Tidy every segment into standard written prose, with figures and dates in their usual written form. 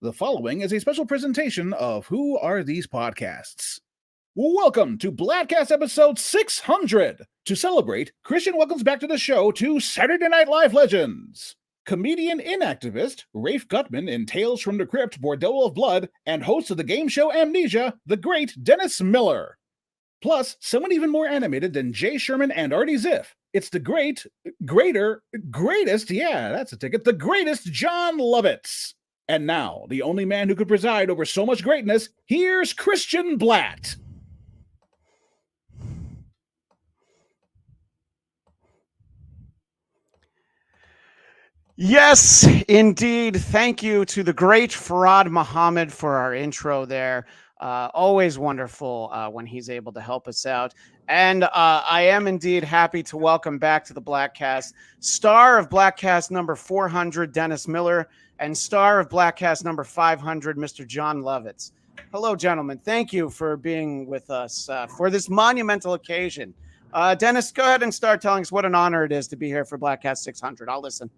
The following is a special presentation of Who Are These Podcasts? Welcome to Bladtcast episode 600. To celebrate, Christian welcomes back to the show two Saturday Night Live legends. Comedian and activist Rafe Gutman in Tales from the Crypt, Bordello of Blood, and host of the game show Amnesia, the great Dennis Miller. Plus, someone even more animated than Jay Sherman and Artie Ziff. It's the greatest, the greatest Jon Lovitz. And now, the only man who could preside over so much greatness, here's Christian Blatt. Yes, indeed. Thank you to the great Farad Muhammad for our intro there. Always wonderful when he's able to help us out. And I am indeed happy to welcome back to the Bladtcast star of Bladtcast number 400, Dennis Miller, and star of Bladtcast number 500, Mr. Jon Lovitz. Hello, gentlemen. Thank you for being with us for this monumental occasion. Dennis, go ahead and start telling us what an honor it is to be here for Bladtcast 600. I'll listen.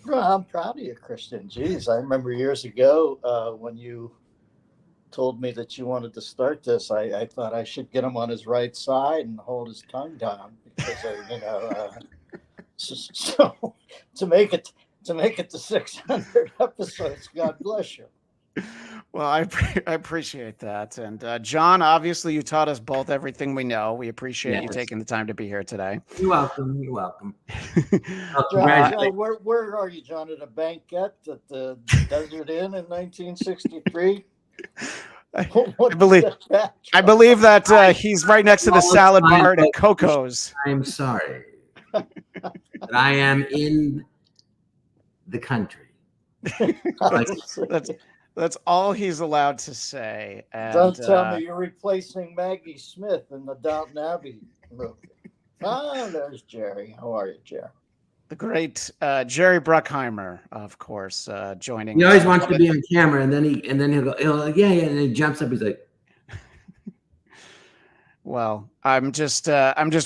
Well, I'm proud of you, Christian. Jeez, I remember years ago when you told me that you wanted to start this. I thought I should get him on his right side and hold his tongue down because, so to make it to 600 episodes. God bless you. Well, I appreciate that. And John, obviously, you taught us both everything we know. We appreciate you taking the time to be here today. You're welcome. You're welcome. John, where are you, John? At a banquet at the Desert Inn in 1963? I believe that he's right next to the salad bar at Coco's. I'm sorry. But I am in the country. That's all he's allowed to say. And, don't tell me you're replacing Maggie Smith in the Downton Abbey movie. There's Jerry. How are you, Jerry? The great Jerry Bruckheimer, of course, joining. He always wants to be on camera, and then he'll go, yeah, and then he jumps up. He's like, well, I'm just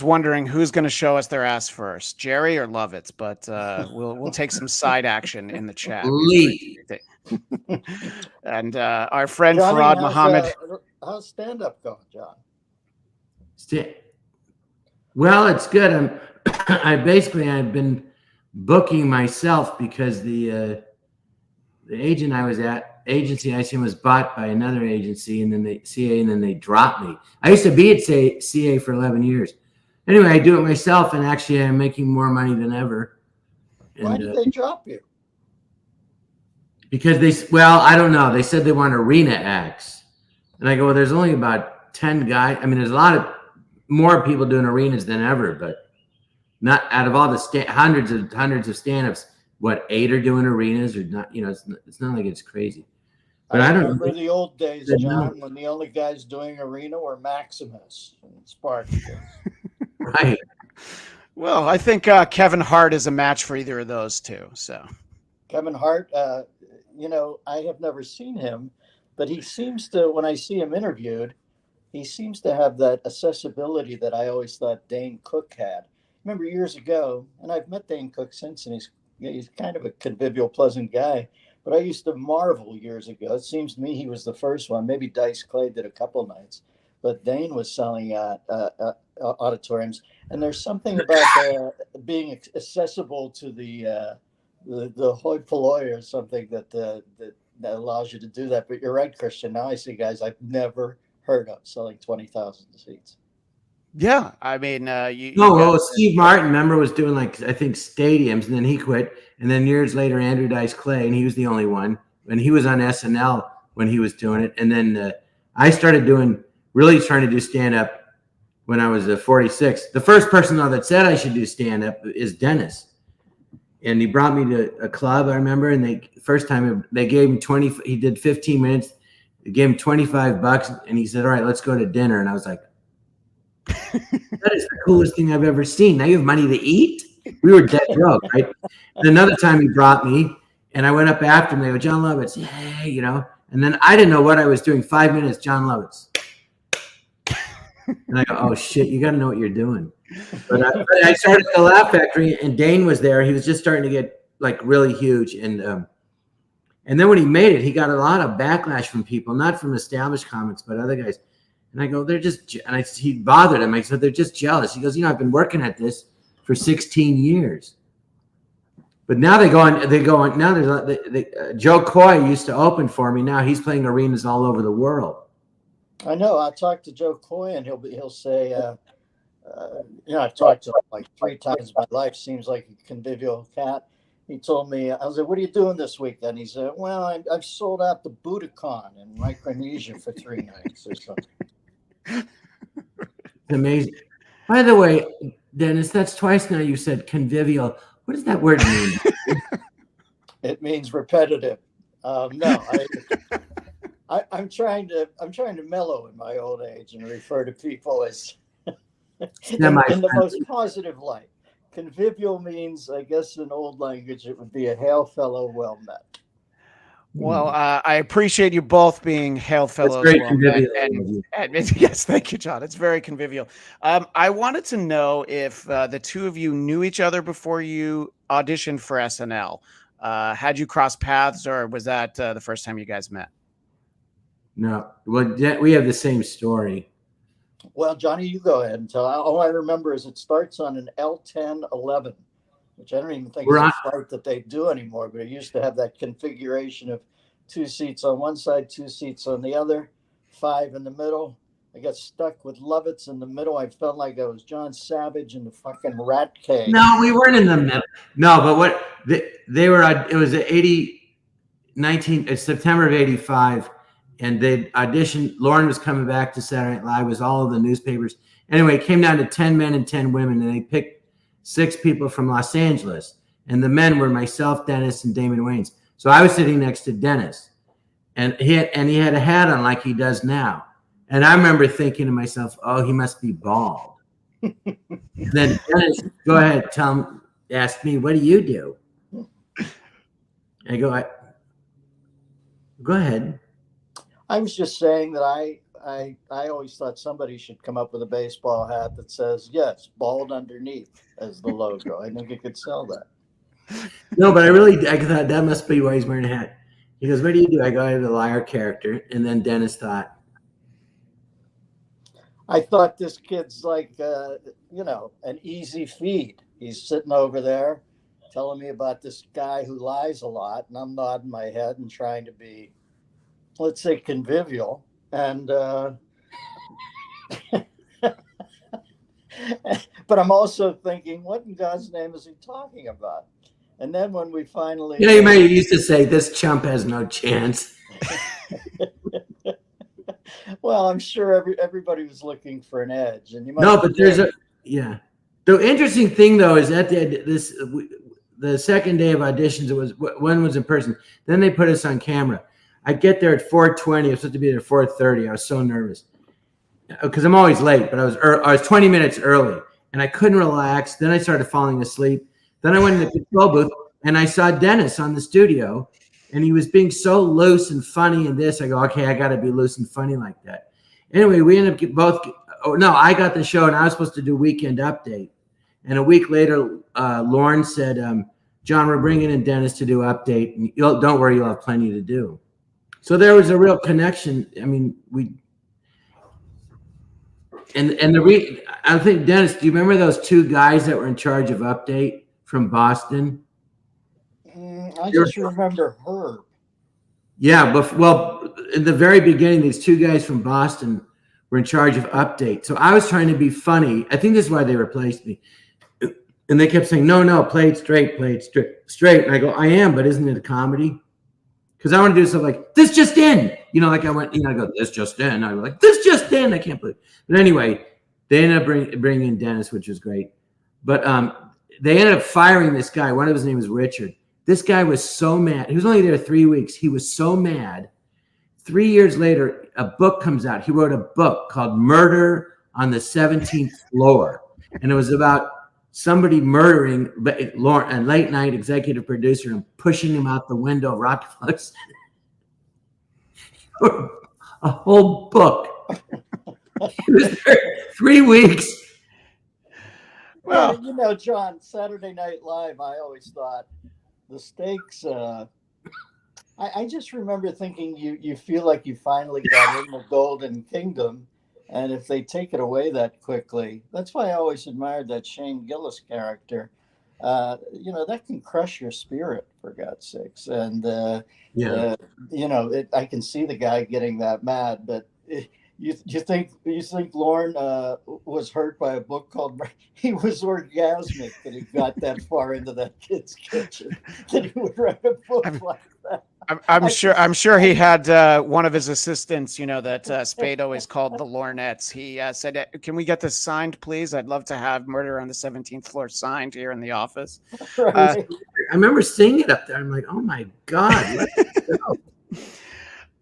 wondering who's going to show us their ass first, Jerry or Lovitz. But we'll take some side action in the chat. And our friend Johnny, Farad Muhammad. How's stand-up going, John? Well, it's good. I've been booking myself because the agent I was at, agency I seen, was bought by another agency, and then they dropped me. I used to be at CA for 11 years. Anyway, I do it myself, and actually I'm making more money than ever. And, why did they drop you? Because I don't know. They said they want arena acts. And I go, well, there's only about 10 guys. I mean, there's a lot of more people doing arenas than ever, but not out of all the hundreds of stand-ups, what, 8 are doing arenas or not? It's not like it's crazy. But I don't remember the old days, John, when the only guys doing arena were Maximus and Spartacus. Right. Well, I think Kevin Hart is a match for either of those two. So Kevin Hart, I have never seen him, but he seems to, when I see him interviewed, he seems to have that accessibility that I always thought Dane Cook had. Remember years ago, and I've met Dane Cook since, and he's kind of a convivial, pleasant guy. But I used to marvel years ago. It seems to me he was the first one. Maybe Dice Clay did a couple nights, but Dane was selling auditoriums. And there's something about being accessible to the hoi polloi or something that allows you to do that. But you're right, Christian. Now I see guys I've never heard of selling 20,000 seats. Yeah, I mean, Steve Martin, remember, was doing I think stadiums, and then he quit. And then years later, Andrew Dice Clay, and he was the only one. And he was on SNL when he was doing it. And then I started really trying to do stand-up when I was 46. The first person, though, that said I should do stand-up is Dennis. And he brought me to a club, I remember, and first time they gave him 20. He did 15 minutes. They gave him $25, and he said, all right, let's go to dinner. And I was like, that is the coolest thing I've ever seen. Now you have money to eat? We were dead broke, right? And another time he brought me, and I went up after him. They go, Jon Lovitz, yay, And then I didn't know what I was doing. 5 minutes, Jon Lovitz. And I go, oh, shit, you got to know what you're doing. But I started at the Laugh Factory, and Dane was there. He was just starting to get, really huge. And And then when he made it, he got a lot of backlash from people, not from established comics, but other guys. And I go, they're just, and he bothered him. I said, they're just jealous. He goes, I've been working at this for 16 years. But now now there's Joe Coy used to open for me. Now he's playing arenas all over the world. I know. I talked to Joe Coy and he'll say, I've talked to him like 3 times in my life. Seems like a convivial cat. He told me, I was like, what are you doing this weekend? He said, well, I've sold out the Budokan in Micronesia for 3 nights or something. It's amazing. By the way, Dennis, that's twice now you said convivial. What does that word mean? It means repetitive. No, I'm trying to mellow in my old age and refer to people as in the most positive light. Convivial means, I guess, in old language, it would be a hail fellow, well met. Well, I appreciate you both being hail fellows. Very well met, convivial. and yes, thank you, John. It's very convivial. I wanted to know if the two of you knew each other before you auditioned for SNL. Had you crossed paths, or was that the first time you guys met? No. Well, we have the same story. Well, Johnny, you go ahead and tell. All I remember is it starts on an L1011, which I don't even think is a flight that they do anymore, but it used to have that configuration of 2 seats on one side, 2 seats on the other, 5 in the middle. I got stuck with Lovitz in the middle. I felt like I was John Savage in the fucking rat cage. No, we weren't in the middle. No, but what they were, it was September of 85. And they auditioned. Lauren was coming back to Saturday Night Live. It was all of the newspapers. Anyway, it came down to 10 men and 10 women, and they picked 6 people from Los Angeles. And the men were myself, Dennis, and Damon Wayans. So I was sitting next to Dennis, and he had a hat on like he does now. And I remember thinking to myself, "Oh, he must be bald." Then Dennis, go ahead, ask me, "What do you do?" I go, "Go ahead." I was just saying that I always thought somebody should come up with a baseball hat that says, yes, bald underneath as the logo. I think you could sell that. No, but I thought that must be why he's wearing a hat. He goes, what do you do? I go, I have the liar character. And then Dennis thought. I thought this kid's like, an easy feed. He's sitting over there telling me about this guy who lies a lot. And I'm nodding my head and trying to be, let's say, convivial. And but I'm also thinking, what in God's name is he talking about? And then when we finally, you may used to say, this chump has no chance. Well, I'm sure everybody was looking for an edge, and you might. No, but there's The interesting thing though is that the second day of auditions, one was in person. Then they put us on camera. I get there at 4:20. I was supposed to be there at 4:30. I was so nervous because I'm always late, but I was 20 minutes early, and I couldn't relax. Then I started falling asleep. Then I went in the control booth, and I saw Dennis on the studio, and he was being so loose and funny. And this, I go, okay, I got to be loose and funny like that. Anyway, we ended up both. Oh no, I got the show, and I was supposed to do Weekend Update. And a week later, Lauren said, "John, we're bringing in Dennis to do Update, and don't worry, you'll have plenty to do." So there was a real connection. I mean, I think, Dennis, do you remember those 2 guys that were in charge of Update from Boston? I just remember Herb. Yeah, but in the very beginning, these 2 guys from Boston were in charge of Update. So I was trying to be funny. I think this is why they replaced me. And they kept saying, no, play it straight. And I go, I am, but isn't it a comedy? Because I want to do stuff like, this just in. Like I went, I go, this just in. I was like, this just in. I can't believe it. But anyway, they ended up bringing in Dennis, which was great. But they ended up firing this guy. One of his name was Richard. This guy was so mad. He was only there 3 weeks. He was so mad. 3 years later, a book comes out. He wrote a book called Murder on the 17th Floor. And it was about somebody murdering Lauren, a late night executive producer, and pushing him out the window of Rockefeller Center. A whole book. He was there 3 weeks. Well, John, Saturday Night Live, I always thought the stakes I just remember thinking you feel like you finally got in the Golden Kingdom, and if they take it away that quickly, that's why I always admired that Shane Gillis character. That can crush your spirit for God's sakes, and Yeah. uh, I can see the guy getting that mad, but. You think Lorne was hurt by a book called? He was orgasmic that he got that far into that kid's kitchen that he would write a book I'm, like that. I'm I sure. just, I'm sure I he just, had one of his assistants. That Spade always called the Lornettes. He said, "Can we get this signed, please? I'd love to have Murder on the 17th Floor signed here in the office." Uh, right. I remember seeing it up there. I'm like, oh my God. Let's go.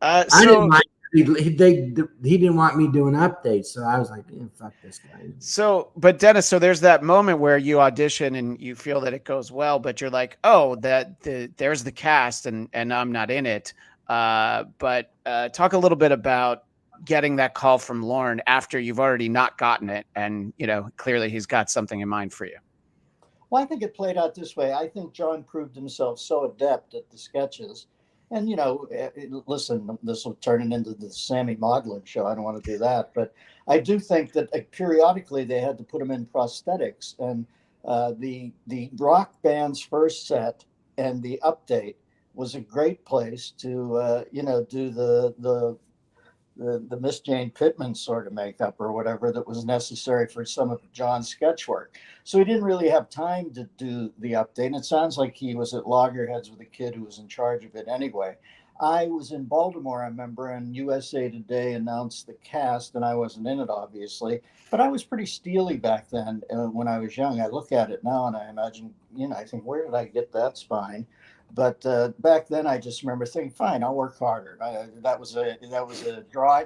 I didn't so mind. He didn't want me doing updates, so I was like, fuck this guy. But Dennis, so there's that moment where you audition and you feel that it goes well, but you're like, oh, there's the cast and I'm not in it. But talk a little bit about getting that call from Lorne after you've already not gotten it, and clearly he's got something in mind for you. Well, I think it played out this way. I think John proved himself so adept at the sketches. And, listen, this will turn it into the Sammy Maudlin show. I don't want to do that. But I do think that periodically they had to put him in prosthetics. And the rock band's first set and the update was a great place to, do the Miss Jane Pittman sort of makeup or whatever that was necessary for some of John's sketch work. So he didn't really have time to do the update. And it sounds like he was at loggerheads with a kid who was in charge of it anyway. I was in Baltimore, I remember, and USA Today announced the cast, and I wasn't in it, obviously. But I was pretty steely back then when I was young. I look at it now and I imagine, I think, where did I get that spine? But back then, I just remember thinking, "Fine, I'll work harder." That was a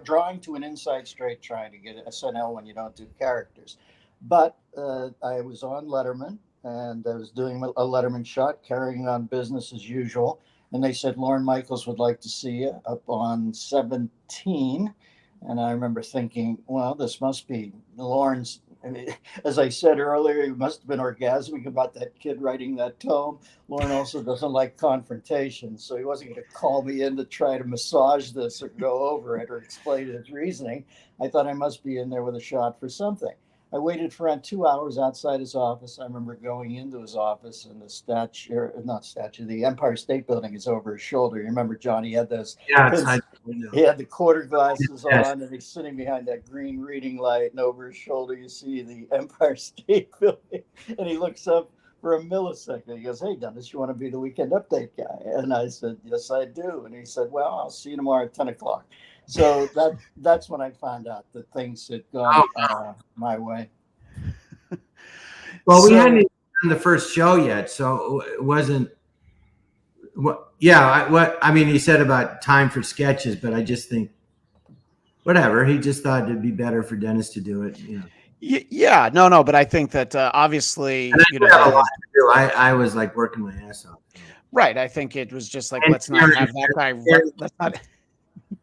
drawing to an inside straight, trying to get SNL when you don't do characters. But I was on Letterman, and I was doing a Letterman shot, carrying on business as usual. And they said Lorne Michaels would like to see you up on 17. And I remember thinking, well, this must be Lorne's. I mean, as I said earlier, he must have been orgasmic about that kid writing that tome. Lorne also doesn't like confrontation, so he wasn't going to call me in to try to massage this or go over it or explain his reasoning. I thought I must be in there with a shot for something. I waited for around 2 hours outside his office. I remember going into his office, and the Empire State Building is over his shoulder. You remember, John, he had those Yeah, he had the quarter glasses Yes. on, and he's sitting behind that green reading light, and over his shoulder you see the Empire State Building, and he looks up for a millisecond. He goes, "Hey, Dennis, you want to be the Weekend Update guy?" And I said, "Yes, I do." And he said, "Well, I'll see you tomorrow at 10 o'clock. So that's when I found out that things had gone my way. Well, we hadn't even done the first show yet, so it wasn't. I mean, he said about time for sketches, but I just think, whatever. He just thought it'd be better for Dennis to do it. Yeah, no, but I think that obviously, And I did have a lot to do. I was like working my ass off. right. I think it was just like, And let's not have that guy. Let's not.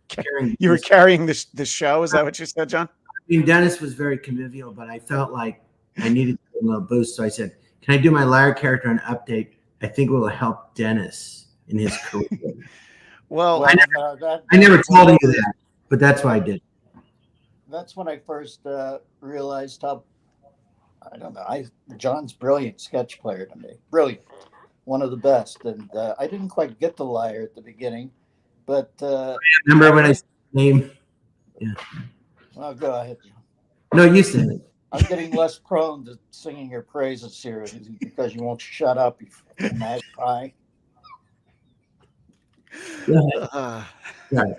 Carrying You were carrying the show. Is that what you said, John? I mean, Dennis was very convivial, but I felt like I needed a little boost. So I said, "Can I do my liar character on update? I think it will help Dennis in his career." Well, I never told him that, but that's why I did. That's when I first realized how, I don't know, John's brilliant sketch player to me. Brilliant. One of the best. And I didn't quite get the liar at the beginning, but Remember when I said his name? Yeah. Well, go ahead. No, you said it. I'm getting less prone to singing your praises here because you won't shut up, you fucking magpie. Right.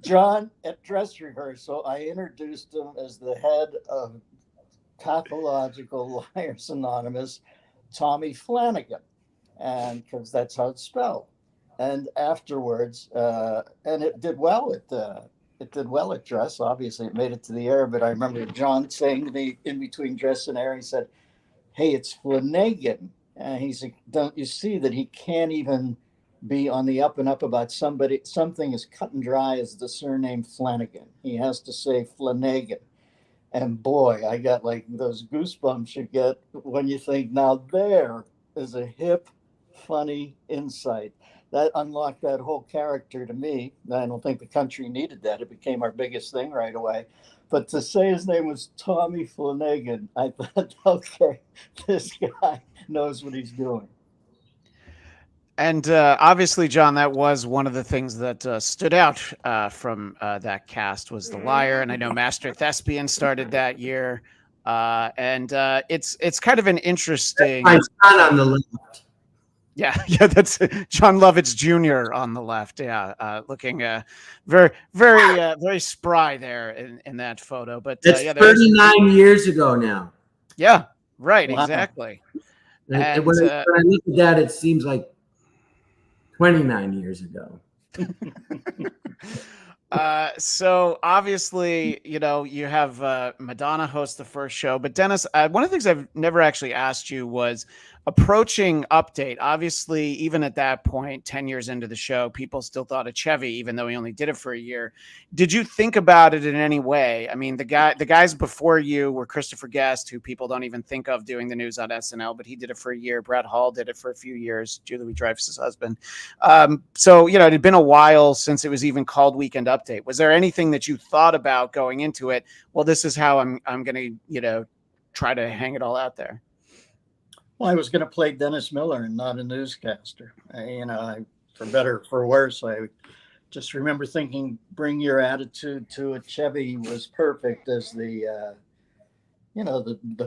John, at dress rehearsal, I introduced him as the head of Pathological Liars Anonymous, Tommy Flanagan, and because that's how it's spelled. And afterwards, and it did well at dress. Obviously, it made it to the air. But I remember John saying to me in between dress and air, he said, "Hey, it's Flanagan," and he's like, "Don't you see that he can't even be on the up and up about something as cut and dry as the surname Flanagan. He has to say Flanagan." And boy, I got like those goosebumps you get when you think, now there is a hip, funny insight that unlocked that whole character to me. I don't think the country needed that. It became our biggest thing right away. But to say his name was Tommy Flanagan, I thought, okay, this guy knows what he's doing. And obviously, John, that was one of the things that stood out from that cast was The Liar. And I know Master Thespian started that year. And it's kind of an interesting. My son on the left. Yeah, that's Jon Lovitz Jr. on the left. Yeah, looking very, very, very spry there in that photo. But it's yeah, 39 years ago now. Yeah, right, Wow. Exactly. And when I look at that, it seems like 29 years ago. So obviously, you have Madonna host the first show, but Dennis, one of the things I've never actually asked you was approaching Update. Obviously, even at that point, 10 years into the show, people still thought of Chevy, even though he only did it for a year. Did you think about it in any way? I mean, the guys before you were Christopher Guest, who people don't even think of doing the news on SNL, but he did it for a year. Brett Hall did it for a few years. Julie Louis-Dreyfus' husband. So, it had been a while since it was even called Weekend Update. Was there anything that you thought about going into it? Well, this is how I'm going to, try to hang it all out there. Well, I was going to play Dennis Miller and not a newscaster. For better or for worse, I just remember thinking, bring your attitude to it. Chevy was perfect as the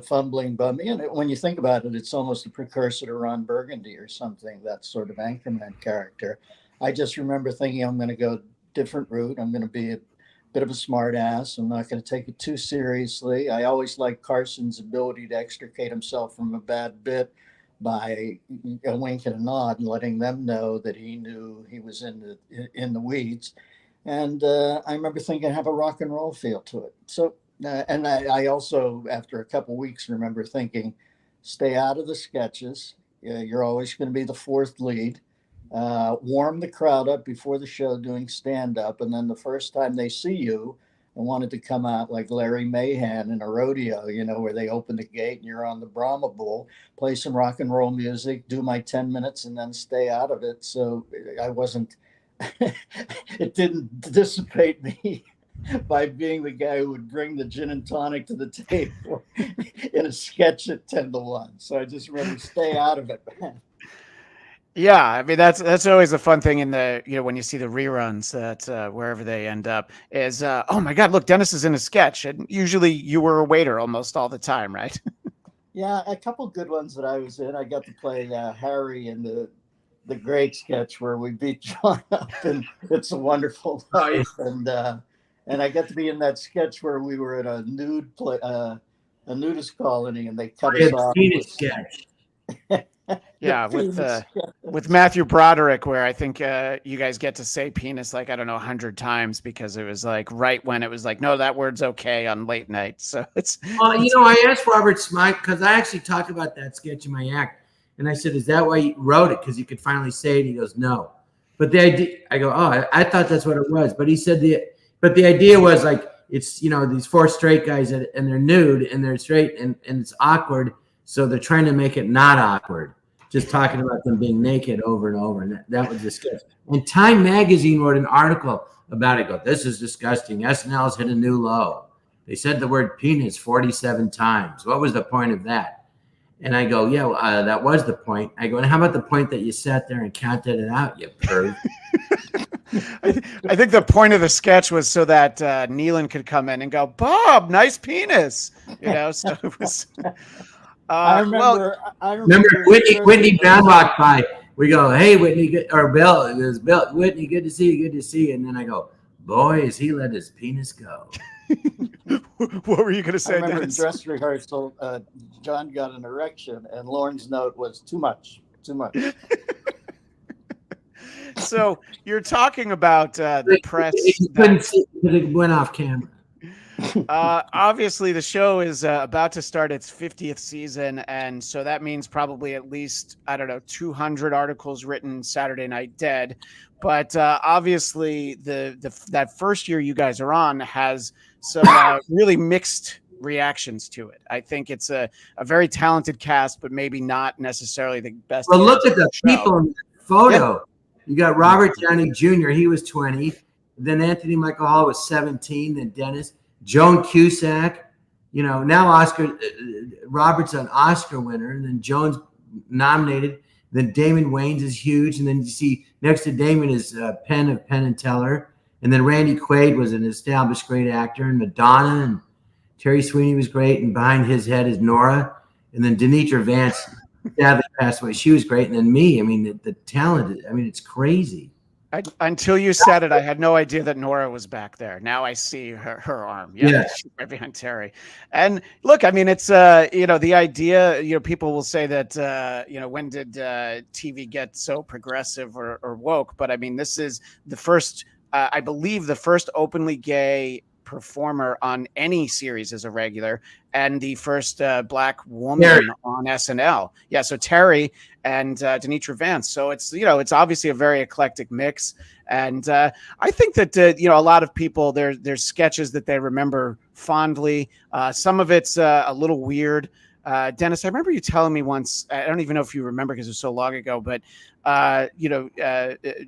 fumbling bum. When you think about it, it's almost a precursor to Ron Burgundy or something, that sort of Anchorman character. I just remember thinking, I'm going to go a different route. I'm going to be a bit of a smart ass. I'm not going to take it too seriously. I always liked Carson's ability to extricate himself from a bad bit by a wink and a nod and letting them know that he knew he was in the weeds. And I remember thinking, have a rock and roll feel to it. So, and I also, after a couple of weeks, remember thinking, stay out of the sketches. You're always going to be the fourth lead. Warm the crowd up before the show doing stand-up, and then the first time they see you, I wanted to come out like Larry Mahan in a rodeo, where they open the gate and you're on the Brahma Bull, play some rock and roll music, do my 10 minutes, and then stay out of it. So I wasn't, it didn't dissipate me by being the guy who would bring the gin and tonic to the table in a sketch at 10 to 1. So I just remember stay out of it, man. Yeah, I mean that's always a fun thing in the when you see the reruns that wherever they end up is oh my God, look, Dennis is in a sketch, and usually you were a waiter almost all the time, right? Yeah, a couple good ones that I was in. I got to play Harry in the great sketch where we beat John up, and It's a Wonderful Life, and I got to be in that sketch where we were at a nudist colony, and they cut us off. Sketch. Yeah, with Matthew Broderick, where I think you guys get to say penis like, I don't know, 100 times because it was like right when it was like, no, that word's okay on late night. So it's. I asked Robert Smythe because I actually talked about that sketch in my act, and I said, "Is that why you wrote it? Because you could finally say it." He goes, "No," but the idea. I go, "Oh, I thought that's what it was," but he said but the idea was like it's these four straight guys and they're nude and they're straight and it's awkward. So they're trying to make it not awkward, just talking about them being naked over and over. And that was the sketch. And Time Magazine wrote an article about it. Go, this is disgusting. SNL's hit a new low. They said the word penis 47 times. What was the point of that? And I go, yeah, well, that was the point. I go, and how about the point that you sat there and counted it out, you perv? I think the point of the sketch was so that Nealon could come in and go, Bob, nice penis. So it was... I remember Whitney Brown walked by. We go, hey, Whitney, or Bill. It was Bill. Whitney, good to see you. Good to see you. And then I go, boy, has he let his penis go. What were you going to say, I remember Dennis? in dress rehearsal, John got an erection, and Lauren's note was too much. So you're talking about the press. It went off camera. Obviously, the show is about to start its 50th season, and so that means probably at least 200 articles written Saturday Night Dead. But obviously, that first year you guys are on has some really mixed reactions to it. I think it's a very talented cast, but maybe not necessarily the best. Well, look at the people in the photo. You got Robert Downey Jr., he was 20. Then Anthony Michael Hall was 17. Then Dennis. Joan Cusack. Now Robert's an Oscar winner. And then Joan's nominated. Then Damon Wayans is huge. And then you see next to Damon is Penn of Penn and Teller. And then Randy Quaid was an established great actor. And Madonna and Terry Sweeney was great. And behind his head is Nora. And then Denitra Vance sadly passed away. She was great. And then me. I mean, the talent, it's crazy. Until you said it, I had no idea that Nora was back there. Now I see her arm. Yeah. She's right behind Terry. And look, it's the idea, people will say that, when did TV get so progressive or woke? But this is the first, I believe the first openly gay performer on any series as a regular, and the first black woman on SNL. Yeah, so Terry and Denitra Vance. So it's it's obviously a very eclectic mix, and I think that a lot of people there's sketches that they remember fondly. Some of it's a little weird. Dennis, I remember you telling me once, I don't even know if you remember because it was so long ago, but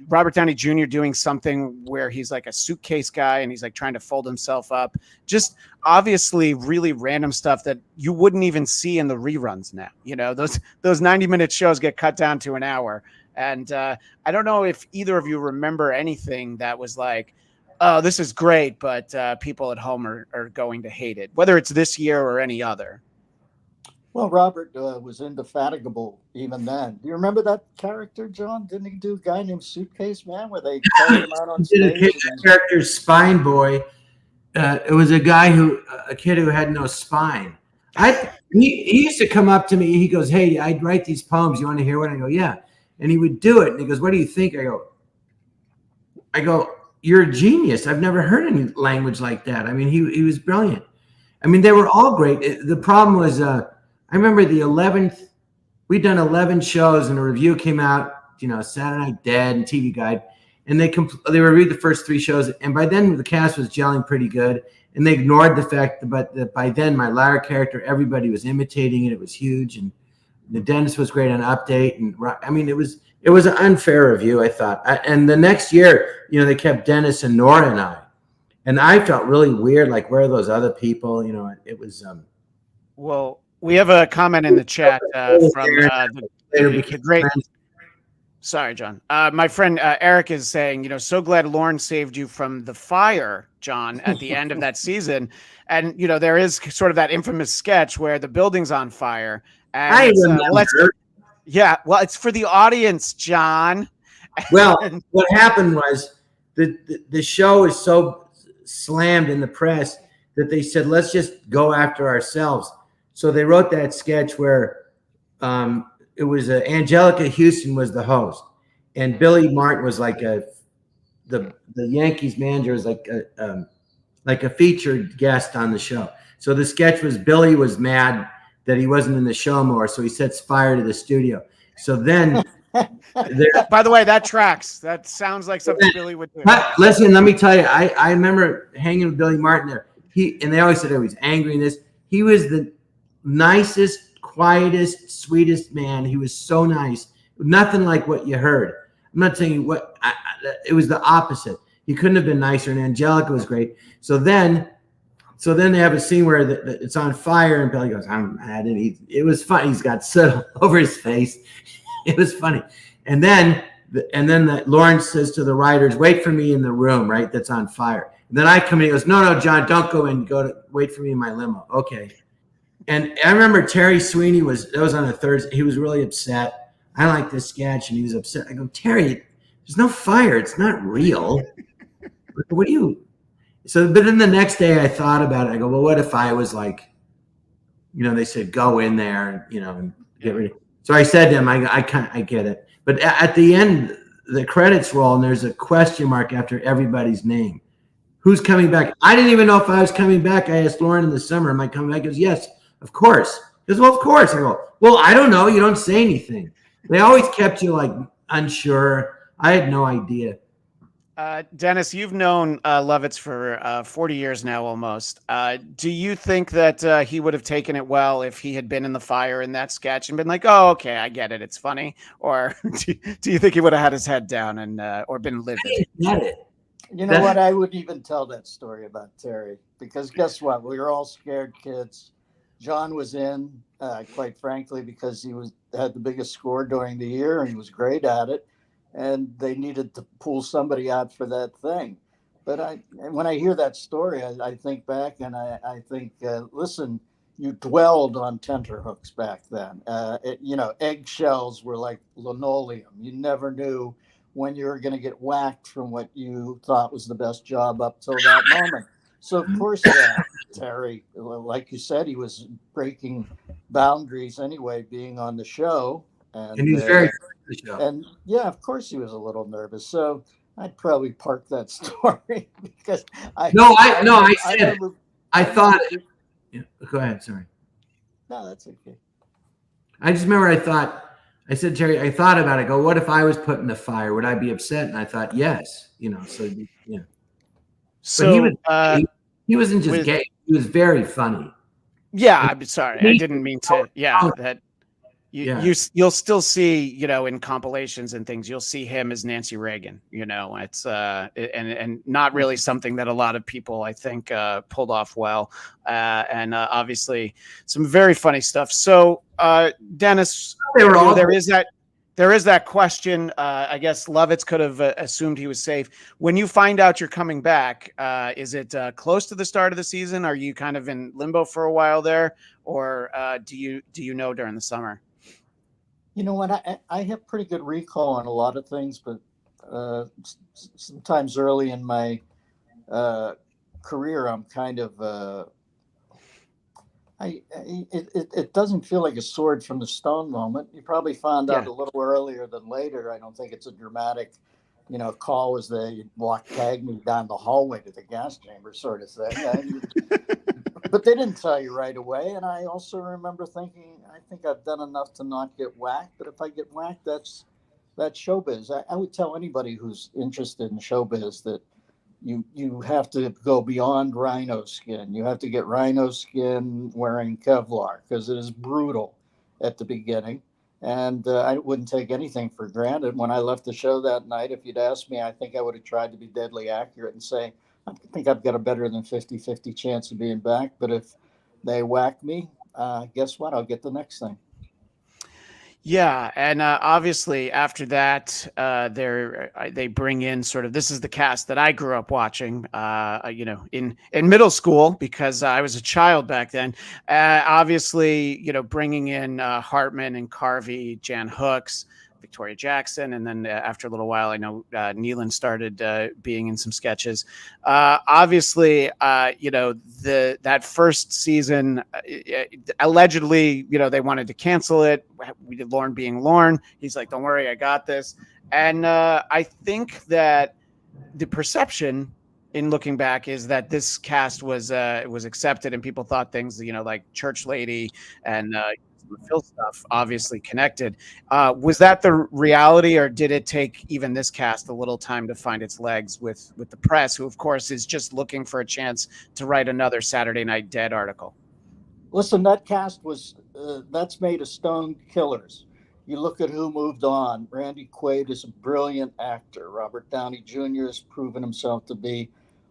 Robert Downey Jr. doing something where he's like a suitcase guy and he's like trying to fold himself up. Just obviously really random stuff that you wouldn't even see in the reruns now. Those 90-minute shows get cut down to an hour. And I don't know if either of you remember anything that was like, oh, this is great, but people at home are going to hate it, whether it's this year or any other. Well, Robert was indefatigable even then. Do you remember that character, John? Didn't he do a guy named Suitcase Man where they carried him out on stage? The character Spine Boy. It was a kid who had no spine. He used to come up to me. He goes, "Hey, I'd write these poems. You want to hear one?" I go, "Yeah." And he would do it. And he goes, "What do you think?" I go, "You're a genius. I've never heard any language like that." He was brilliant. They were all great. The problem was, I remember the 11th, we'd done 11 shows and a review came out, Saturday Night Dead and TV Guide, and they reviewed the first 3 shows. And by then the cast was gelling pretty good. And they ignored the fact that by then my Lara character, everybody was imitating it. It was huge. And the Dennis was great on Update. And it was an unfair review, I thought. And the next year, they kept Dennis and Nora and I. And I felt really weird. Like, where are those other people? It was, well, we have a comment in the chat from the great. Sorry, John. My friend Eric is saying, so glad Lauren saved you from the fire, John, at the end of that season. And, there is sort of that infamous sketch where the building's on fire. And I remember. Well, it's for the audience, John. Well, what happened was the show is so slammed in the press that they said, let's just go after ourselves. So they wrote that sketch where it was Angelica Houston was the host, and Billy Martin was like the Yankees manager was like a featured guest on the show. So the sketch was Billy was mad that he wasn't in the show more, so he sets fire to the studio. So then, by the way, that tracks. That sounds like something Billy would do. Listen, let me tell you, I remember hanging with Billy Martin there. And they always said he was angry in this. He was the nicest, quietest, sweetest man. He was so nice. Nothing like what you heard. I'm not saying it was the opposite. He couldn't have been nicer, and Angelica was great. So then they have a scene where it's on fire, and Billy goes, "I'm mad," and it was funny. He's got soot all over his face. It was funny. And then Lauren says to the writers, "Wait for me in the room, right? That's on fire." And then I come in. He goes, "No, John, don't go in. Wait for me in my limo." Okay. And I remember Terry Sweeney that was on a Thursday. He was really upset. I like this sketch, and he was upset. I go, "Terry, there's no fire. It's not real. What do you?" So, but then the next day I thought about it. I go, well, what if I was like, they said, go in there, and get rid of it. So I said to him, I get it. But at the end, the credits roll, and there's a question mark after everybody's name. Who's coming back? I didn't even know if I was coming back. I asked Lauren in the summer, am I coming back? He goes, yes, of course. He goes, well, of course. I go, well, I don't know. You don't say anything. They always kept you like unsure. I had no idea. Dennis, you've known Lovitz for 40 years now almost. Do you think that he would have taken it well if he had been in the fire in that sketch and been like, oh, okay, I get it, it's funny? Or do you think he would have had his head down and or been livid? Get it. You know what? I wouldn't even tell that story about Terry, because guess what? We were all scared kids. Jon was in, quite frankly, because he had the biggest score during the year and he was great at it. And they needed to pull somebody out for that thing. But when I hear that story, I think back and I think, listen, you dwelled on tenterhooks back then. Eggshells were like linoleum. You never knew when you were going to get whacked from what you thought was the best job up till that moment. So, of course, Terry, like you said, he was breaking boundaries anyway, being on the show. And he's very and yeah, of course he was a little nervous. So I'd probably park that story because I thought. Yeah, go ahead. Sorry. No, that's okay. I just remember I said, Terry, I thought about it. I go, what if I was put in the fire? Would I be upset? And I thought, yes. So yeah. So but he wasn't just gay. He was very funny. Yeah, I'm sorry. I didn't mean to. Yeah, that. You'll still see, in compilations and things, you'll see him as Nancy Reagan. It's and not really something that a lot of people, I think, pulled off well. And obviously, some very funny stuff. So, Dennis, there is that question. I guess Lovitz could have assumed he was safe. When you find out you're coming back, is it close to the start of the season? Are you kind of in limbo for a while there, or do you know during the summer? You know what? I have pretty good recall on a lot of things, but sometimes early in my career, I'm kind of it doesn't feel like a sword from the stone moment. You probably found out a little earlier than later. I don't think it's a dramatic, call as they tag me down the hallway to the gas chamber sort of thing. But they didn't tell you right away. And I also remember thinking, I think I've done enough to not get whacked. But if I get whacked, that's showbiz. I would tell anybody who's interested in showbiz that you have to go beyond rhino skin. You have to get rhino skin wearing Kevlar because it is brutal at the beginning. And I wouldn't take anything for granted. When I left the show that night, if you'd asked me, I think I would have tried to be deadly accurate and say, I think I've got a better than 50-50 chance of being back. But if they whack me, guess what? I'll get the next thing. Yeah, and obviously after that, they bring in sort of, this is the cast that I grew up watching, in middle school because I was a child back then. Obviously, bringing in Hartman and Carvey, Jan Hooks, Victoria Jackson, and then after a little while, I know Nealon started being in some sketches. Obviously, that first season, allegedly, they wanted to cancel it. We did Lorne being Lorne. He's like, "Don't worry, I got this." And I think that the perception, in looking back, is that this cast was accepted, and people thought things, like Church Lady and Phil stuff obviously connected. Was that the reality, or did it take even this cast a little time to find its legs with the press, who of course is just looking for a chance to write another Saturday Night Dead article? Listen, that cast was that's made of stone killers. You look at who moved on. Randy Quaid is a brilliant actor. Robert Downey Jr. has proven himself to be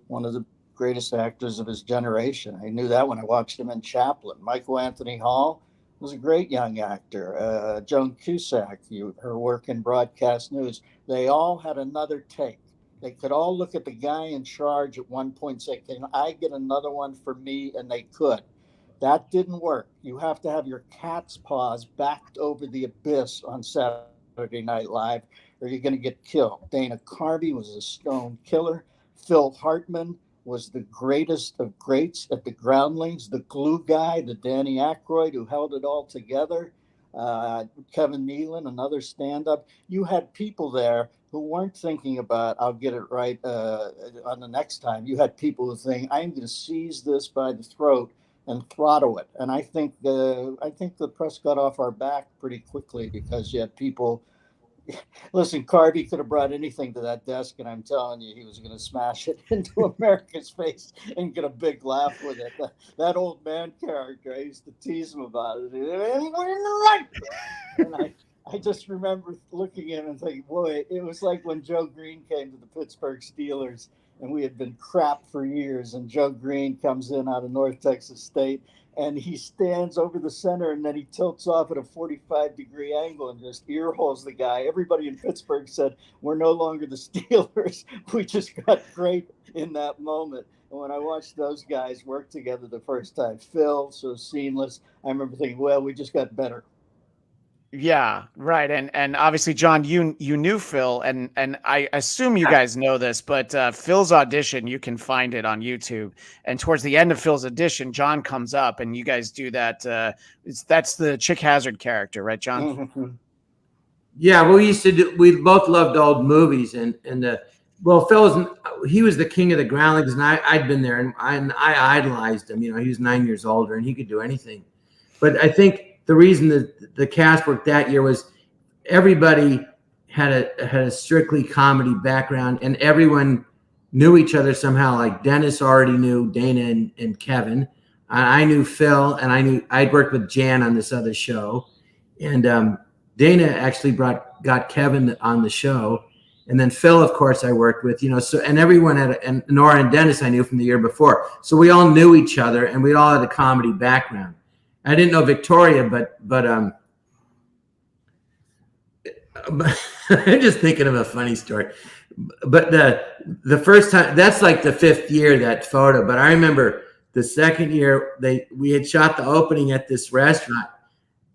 one of the greatest actors of his generation. I knew that when I watched him in Chaplin. Michael Anthony Hall was a great young actor. Joan Cusack, her work in broadcast news, they all had another take. They could all look at the guy in charge at one point and say, can I get another one for me? And they could. That didn't work. You have to have your cat's paws backed over the abyss on Saturday Night Live, or you're going to get killed. Dana Carvey was a stone killer. Phil Hartman was the greatest of greats at the Groundlings, the glue guy, the Danny Aykroyd who held it all together. Kevin Nealon, another stand-up. You had people there who weren't thinking about, I'll get it right on the next time. You had people who think, I'm going to seize this by the throat and throttle it. And I think the press got off our back pretty quickly because you had people Listen, Carvey could have brought anything to that desk, and I'm telling you, he was going to smash it into America's face and get a big laugh with it. That old man character, I used to tease him about it. And I just remember looking at him and thinking, boy, it was like when Joe Green came to the Pittsburgh Steelers, and we had been crap for years, and Joe Green comes in out of North Texas State, and he stands over the center, and then he tilts off at a 45-degree angle and just ear holes the guy. Everybody in Pittsburgh said, we're no longer the Steelers. We just got great in that moment. And when I watched those guys work together the first time, Phil, so seamless, I remember thinking, well, we just got better. Yeah, right. And obviously, John, you knew Phil, and I assume you guys know this, but Phil's audition, you can find it on YouTube. And towards the end of Phil's audition, John comes up, and you guys do that. That's the Chick Hazard character, right, John? Mm-hmm. Yeah, well, we both loved old movies, and Phil he was the king of the groundlings, and I'd been there, and I idolized him. You know, he was 9 years older, and he could do anything. But I think the reason that the cast worked that year was everybody had a strictly comedy background, and everyone knew each other somehow. Like Dennis already knew Dana and Kevin. I knew Phil, and I'd worked with Jan on this other show, and Dana actually got Kevin on the show, and then Phil, of course, I worked with. You know, so and everyone and Nora and Dennis I knew from the year before, so we all knew each other, and we all had a comedy background. I didn't know Victoria, but I'm just thinking of a funny story. But the first time, that's like the fifth year, that photo. But I remember the second year we had shot the opening at this restaurant,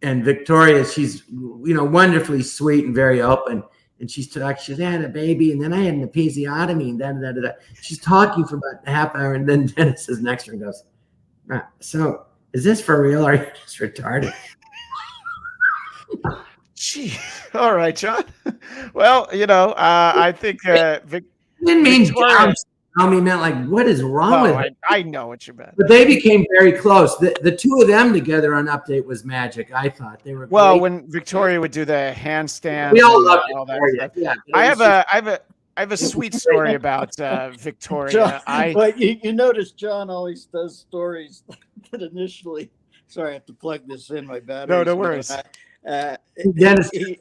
and Victoria, she's wonderfully sweet and very open, and she's talking. She's had a baby, and then I had an episiotomy, and da. She's talking for about a half hour, and then Dennis is next to her and goes, "So, is this for real, or are you just retarded?" Gee, all right, John. Well, I think didn't mean Victoria. I mean, meant like, what is wrong with it? I know what you meant. But they became very close. The two of them together on Update was magic. I thought they were. Well, great. When Victoria would do the handstand, We all loved all that Victoria. stuff. Yeah, I have a sweet story about Victoria. John, but you notice John always does stories that initially. Sorry, I have to plug this in. My battery. No worries. Dennis, he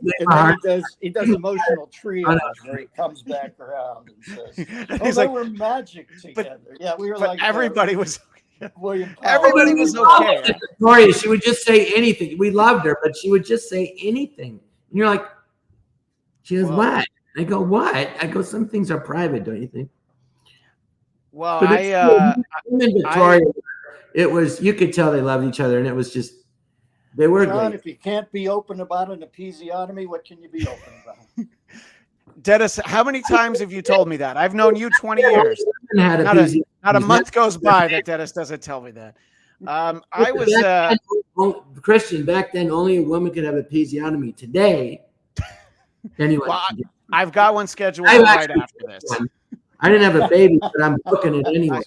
does emotional triage where he comes back around and says, He's like, we're magic together. Yeah, we were but like everybody was. William Powell. Everybody was okay. Victoria, she would just say anything. We loved her, but she would just say anything. And you're like, she goes, what? I go, what? I go, some things are private, don't you think? Well, Victoria, it was, you could tell they loved each other, and it was just, they were John, great. if you can't be open about an episiotomy, what can you be open about? Dennis, how many times have you told me that? I've known you 20 years. Not a month goes by that Dennis doesn't tell me that. I was Christian back then. Only a woman could have a episiotomy. Today, anyone. Well, I've got one scheduled right after this. I didn't have a baby, but I'm booking it anyway.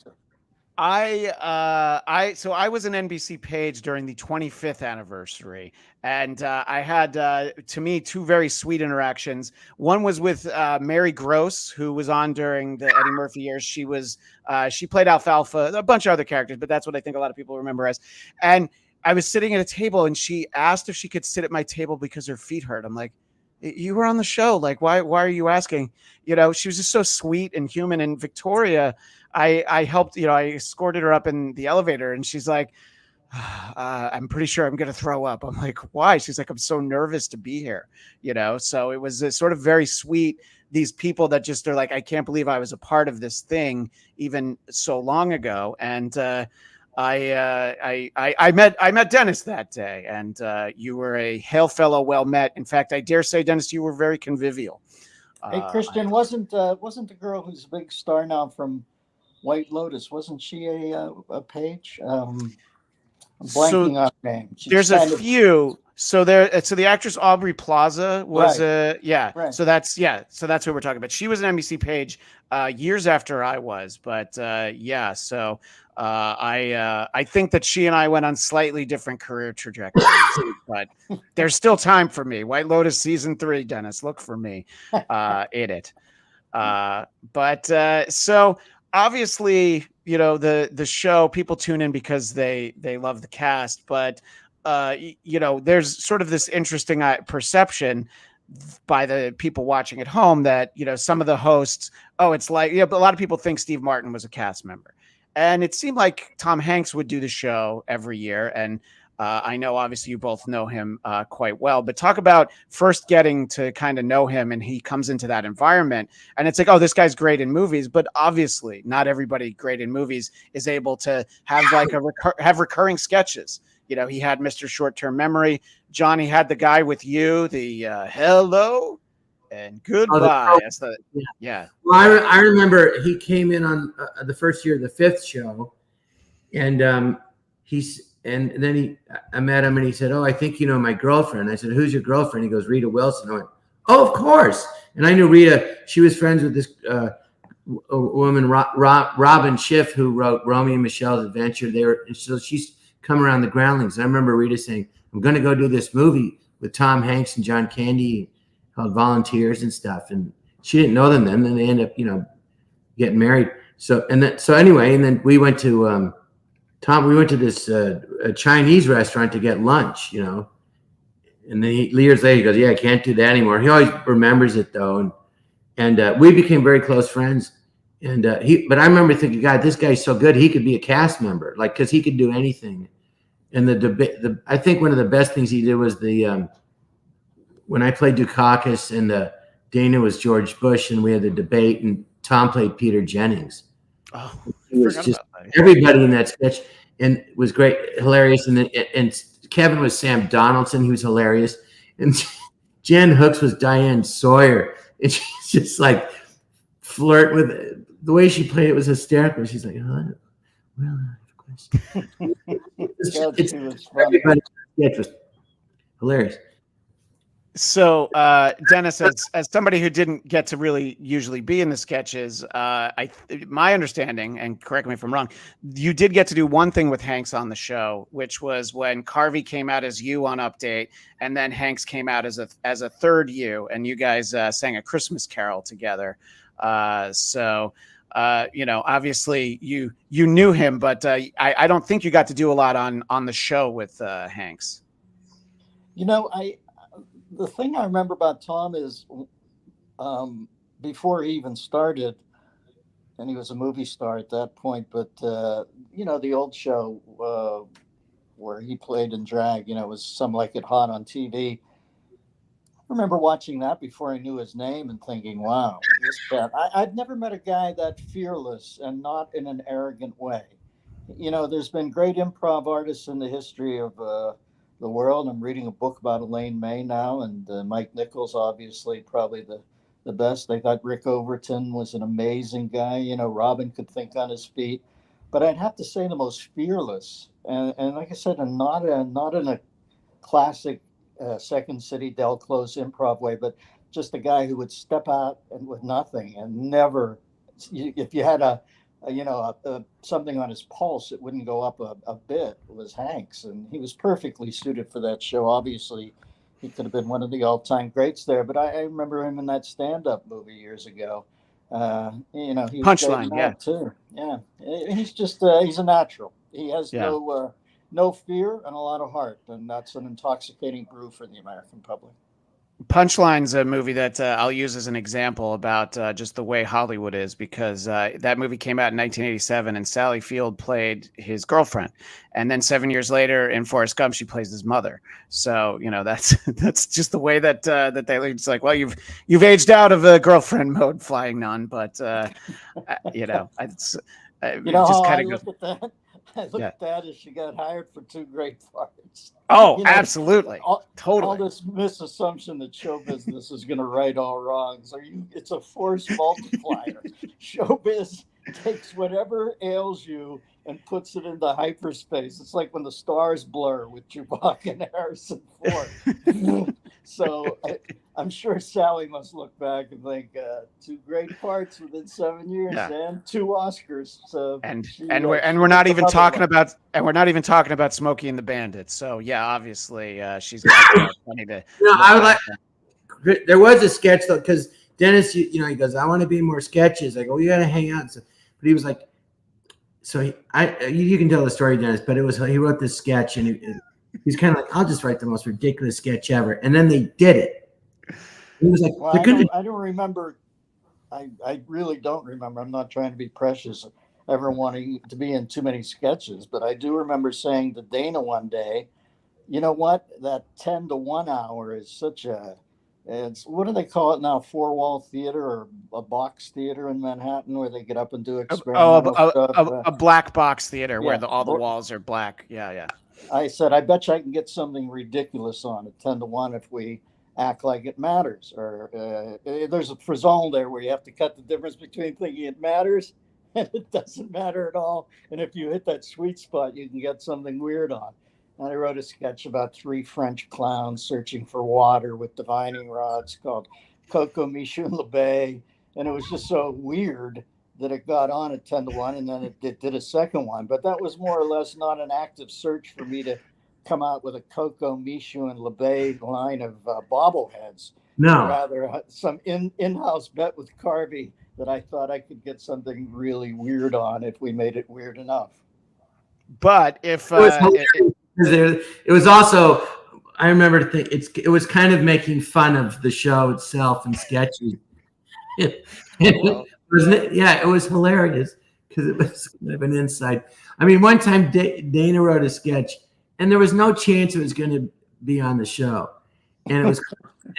So I was an NBC page during the 25th anniversary, and I had, to me, two very sweet interactions. One was with Mary Gross, who was on during the Eddie Murphy years. She played Alfalfa, a bunch of other characters, but that's what I think a lot of people remember as. And I was sitting at a table, and she asked if she could sit at my table because her feet hurt. I'm like, you were on the show. Like, why are you asking? She was just so sweet and human. And Victoria, I helped, I escorted her up in the elevator, and she's like, I'm pretty sure I'm going to throw up. I'm like, why? She's like, I'm so nervous to be here, So it was sort of very sweet. These people that just are like, I can't believe I was a part of this thing even so long ago. And, I met Dennis that day, and you were a hail fellow, well met. In fact, I dare say, Dennis, you were very convivial. Hey, Christian, wasn't the girl who's a big star now from White Lotus? Wasn't she a page? I'm blanking on her name. There's a few. So the actress Aubrey Plaza was Right. So that's what we're talking about. She was an NBC page years after I was, but So I think that she and I went on slightly different career trajectories, but there's still time for me. White Lotus season 3, Dennis, look for me in it. So obviously, the show, people tune in because they love the cast, but there's sort of this interesting perception by the people watching at home that, some of the hosts, it's like, but a lot of people think Steve Martin was a cast member. And it seemed like Tom Hanks would do the show every year. And I know, obviously, you both know him quite well, but talk about first getting to kind of know him, and he comes into that environment and it's like, oh, this guy's great in movies, but obviously not everybody great in movies is able to have like have recurring sketches. He had Mr. Short-Term Memory. Johnny had the guy with you, the hello and goodbye. Yeah. Well, I remember he came in on the first year of the 5th show, and I met him and he said, "Oh, I think you know my girlfriend." I said, "Who's your girlfriend?" He goes, "Rita Wilson." I went, "Oh, of course." And I knew Rita. She was friends with this woman, Robin Schiff, who wrote Romeo and Michelle's Adventure. So she's come around the groundlings. And I remember Rita saying, "I'm going to go do this movie with Tom Hanks and John Candy called Volunteers and stuff." And she didn't know them then. Then they end up, getting married. So anyway, and then we went to we went to this a Chinese restaurant to get lunch, and then years later he goes, "Yeah, I can't do that anymore." He always remembers it though, and we became very close friends. And but I remember thinking, God, this guy's so good, he could be a cast member, like, because he could do anything. And I think one of the best things he did was when I played Dukakis and Dana was George Bush, and we had the debate, and Tom played Peter Jennings. Oh, it was just everybody in that sketch, and it was great, hilarious. And Kevin was Sam Donaldson, he was hilarious, and Jen Hooks was Diane Sawyer, and she's just like flirt with the way she played it was hysterical. She's like, "Huh? Well, I have a question." It was hilarious. So, Dennis, as somebody who didn't get to really usually be in the sketches, my understanding, and correct me if I'm wrong, you did get to do one thing with Hanks on the show, which was when Carvey came out as you on Update, and then Hanks came out as a third you, and you guys sang a Christmas Carol together. Obviously you knew him, but I don't think you got to do a lot on the show with Hanks. The thing I remember about Tom is before he even started, and he was a movie star at that point, but the old show where he played in drag, was Some Like It Hot on TV. I remember watching that before I knew his name and thinking, wow, this guy. I'd never met a guy that fearless and not in an arrogant way. There's been great improv artists in the history of the world. I'm reading a book about Elaine May now, and Mike Nichols, obviously, probably the best. I thought Rick Overton was an amazing guy. Robin could think on his feet. But I'd have to say the most fearless, and like I said, and not in a classic Second City Del Close improv way, but just a guy who would step out and with nothing and never. If you had something on his pulse, it wouldn't go up a bit. It was Hanks, and he was perfectly suited for that show. Obviously, he could have been one of the all-time greats there. But I remember him in that stand-up movie years ago. He was Punchline, yeah, too. Yeah, he's just he's a natural. He has no fear and a lot of heart, and that's an intoxicating brew for the American public. Punchline's a movie that I'll use as an example about just the way Hollywood is, because that movie came out in 1987 and Sally Field played his girlfriend. And then 7 years later in Forrest Gump, she plays his mother. So, that's just the way that it's like, well, you've aged out of a girlfriend mode, Flying Nun. But, it's just kind of look at that. I look at that as she got hired for two great parts. Oh, absolutely. Totally. All this misassumption that show business is going to right all wrongs. It's a force multiplier. Showbiz takes whatever ails you and puts it into hyperspace. It's like when the stars blur with Chewbacca and Harrison Ford. So I'm sure Sally must look back and think 2 great parts within 7 years and 2 Oscars. So we're not even talking about Smokey and the Bandit. So yeah, obviously she's got plenty to. I would like. There was a sketch though, because Dennis, he goes, I want to be more sketches. I go, you got to hang out. So, but he was like, you can tell the story, Dennis. But he wrote this sketch, and he's kind of like, I'll just write the most ridiculous sketch ever, and then they did it. He was like, well, I don't remember. I really don't remember. I'm not trying to be precious, ever wanting to be in too many sketches, but I do remember saying to Dana one day, you know what? That 10 to 1 hour is such it's what do they call it now? 4-wall theater or a box theater in Manhattan where they get up and do experimental stuff. A black box theater where all the walls are black. Yeah. I said, I bet you I can get something ridiculous on at 10 to 1 if we act like it matters. Or there's a frisson there where you have to cut the difference between thinking it matters and it doesn't matter at all. And if you hit that sweet spot, you can get something weird on. And I wrote a sketch about 3 French clowns searching for water with divining rods called Coco, Michou, and LeBay. And it was just so weird that it got on at 10 to 1, and then it did a second one. But that was more or less not an active search for me to come out with a Coco, Michou, and LeBay line of bobbleheads. No. Rather, some in-house bet with Carvey that I thought I could get something really weird on if we made it weird enough. But if it was also, I remember it was kind of making fun of the show itself and sketchy. It was hilarious because it was kind of an inside. I mean, one time Dana wrote a sketch and there was no chance it was going to be on the show, and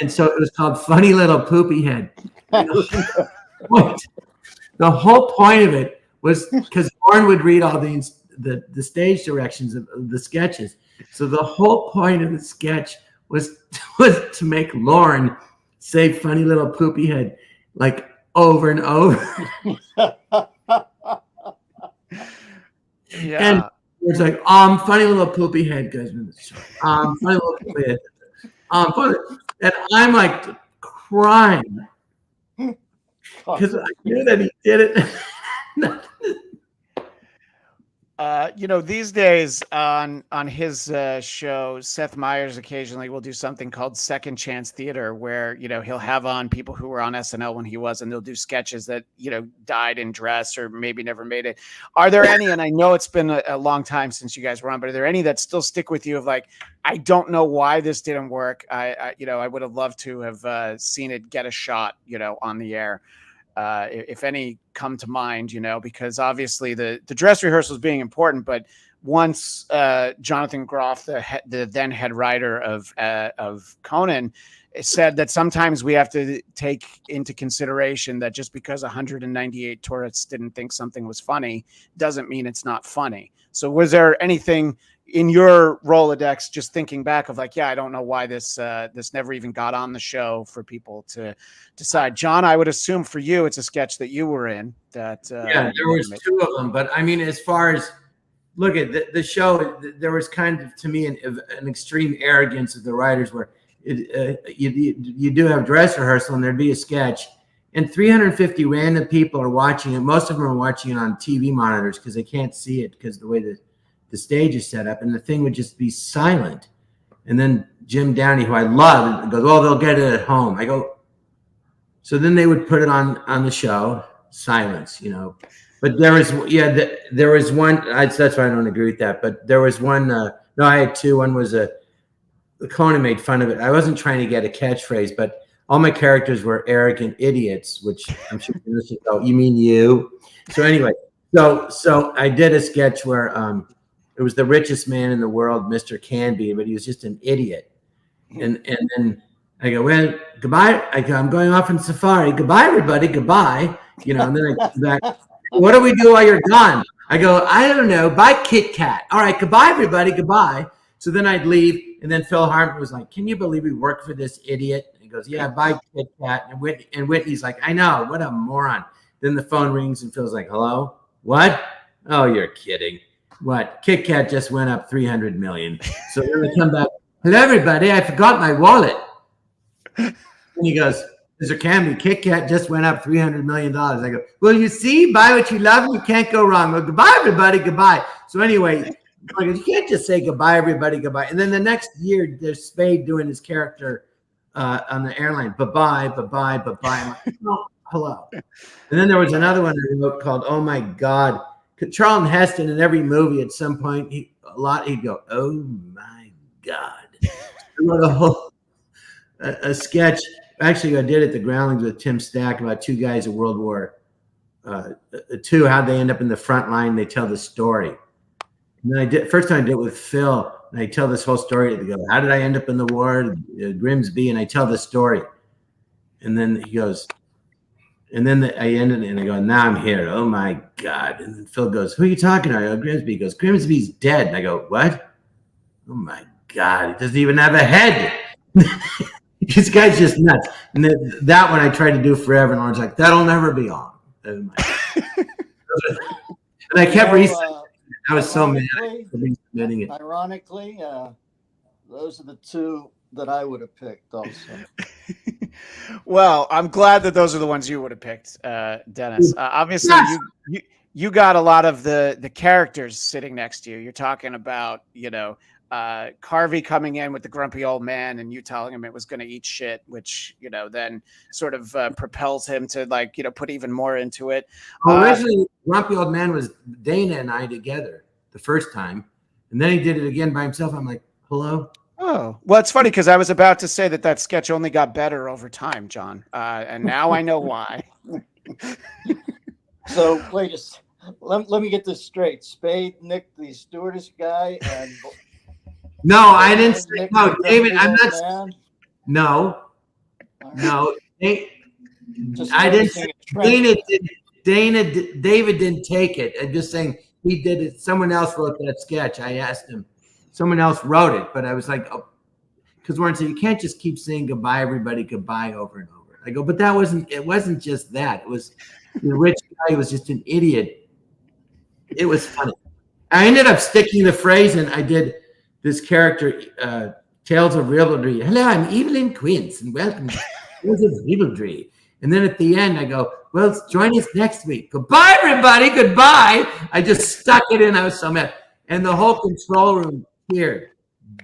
so it was called Funny Little Poopy Head. The whole point of it was because Warren would read all the stage directions of the sketches. So the whole point of the sketch was to make Lauren say Funny Little Poopy Head like over and over. Yeah. And it's like, Funny Little Poopy Head goes in the show. Funny Little Poopy Head. And I'm like crying because I knew that he did it. These days on his show, Seth Meyers occasionally will do something called Second Chance Theater, where he'll have on people who were on SNL when he was, and they'll do sketches that died in dress or maybe never made it. Are there any? And I know it's been a long time since you guys were on, but are there any that still stick with you? Of like, I don't know why this didn't work. I would have loved to have seen it get a shot, on the air. If any come to mind, because obviously the dress rehearsals being important, but once Jonathan Groff, the then head writer of Conan, said that sometimes we have to take into consideration that just because 198 tourists didn't think something was funny doesn't mean it's not funny. So was there anything in your Rolodex, just thinking back of like, I don't know why this never even got on the show for people to decide? John, I would assume for you, it's a sketch that you were in. That there was 2 of them, but I mean, as far as look at the show, there was kind of, to me, an extreme arrogance of the writers where you do have dress rehearsal and there'd be a sketch and 350 random people are watching it. Most of them are watching it on TV monitors because they can't see it because the way the stage is set up, and the thing would just be silent. And then Jim Downey, who I love, goes, they'll get it at home. I go, so then they would put it on the show, silence, But there was one, that's why I don't agree with that. But there was one, I had 2. One was Conan made fun of it. I wasn't trying to get a catchphrase, but all my characters were arrogant idiots, which I'm sure you mean you. So anyway, so I did a sketch where, it was the richest man in the world, Mr. Canby, but he was just an idiot. And then I go, well, goodbye. I'm going off on safari. Goodbye, everybody. Goodbye. And then I come back. What do we do while you're gone? I go, I don't know. Bye, Kit Kat. All right. Goodbye, everybody. Goodbye. So then I'd leave. And then Phil Hartman was like, can you believe we work for this idiot? And he goes, yeah, bye, Kit Kat. And Whitney's like, I know. What a moron. Then the phone rings and Phil's like, hello? What? Oh, you're kidding. What? Kit Kat just went up 300 million. So then we come back. Hello, everybody. I forgot my wallet. And he goes, Mr. Camby, Kit Kat just went up $300 million. I go, well, you see, buy what you love and you can't go wrong. Well, goodbye, everybody, goodbye. So anyway, you can't just say goodbye, everybody, goodbye. And then the next year, there's Spade doing his character on the airline. Bye-bye, bye-bye, bye-bye. I'm like, oh, hello. And then there was another one I wrote called Oh My God. Charlton Heston in every movie at some point, he'd go, oh my God. I wrote a sketch. Actually, I did at the Groundlings with Tim Stack about two guys in World War II, how they end up in the front line. They tell the story. And then first time I did it with Phil, and I tell this whole story. They go, how did I end up in the war? Grimsby, and I tell the story. And then he goes, and then I ended it, and I go, now I'm here. Oh my God. And then Phil goes, who are you talking to? I go, Grimsby. He goes, Grimsby's dead. And I go, what? Oh my God. He doesn't even have a head. This guy's just nuts. And that one I tried to do forever, and I was like, that'll never be on. And I kept resetting. I was so mad for resubmitting it. Ironically, those are the two that I would have picked also. Well, I'm glad that those are the ones you would have picked, Dennis. Obviously, Yes. you got a lot of the characters sitting next to you. You're talking about, Carvey coming in with the grumpy old man and you telling him it was going to eat shit, which, then sort of propels him to put even more into it. Originally, grumpy old man was Dana and I together the first time. And then he did it again by himself. I'm like, hello? Oh, well, it's funny because I was about to say that sketch only got better over time, John. And now I know why. So wait let me get this straight. Spade nicked the stewardess guy and No, I didn't say no, David. I'm not. Man. No. I didn't say David didn't take it. I'm just saying he did it. Someone else wrote that sketch. I asked him. Someone else wrote it, but I was like, oh, because Warren said you can't just keep saying goodbye, everybody, goodbye over and over. I go, but it wasn't just that. It was the rich guy was just an idiot. It was funny. I ended up sticking the phrase, and I did this character, Tales of Ribaldry. Hello, I'm Evelyn Quince, and welcome to Tales of Ribaldry. And then at the end, I go, well, join us next week. Goodbye, everybody. Goodbye. I just stuck it in. I was so mad. And the whole control room cheered.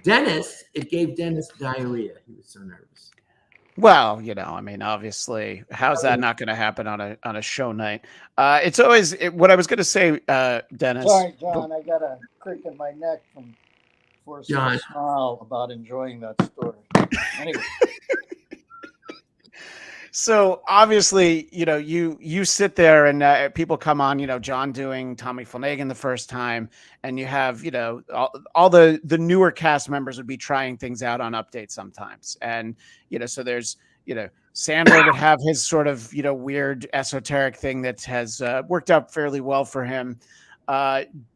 It gave Dennis diarrhea. He was so nervous. Well, obviously, how's that not going to happen on a show night? It's always what I was going to say, Dennis. Sorry, John, I got a crick in my neck from forcing a smile about enjoying that story. Anyway. So obviously, you sit there and people come on, John doing Tommy Flanagan the first time, and you have, all the newer cast members would be trying things out on updates sometimes. And, so there's, Sandler would have his sort of, weird esoteric thing that has worked out fairly well for him.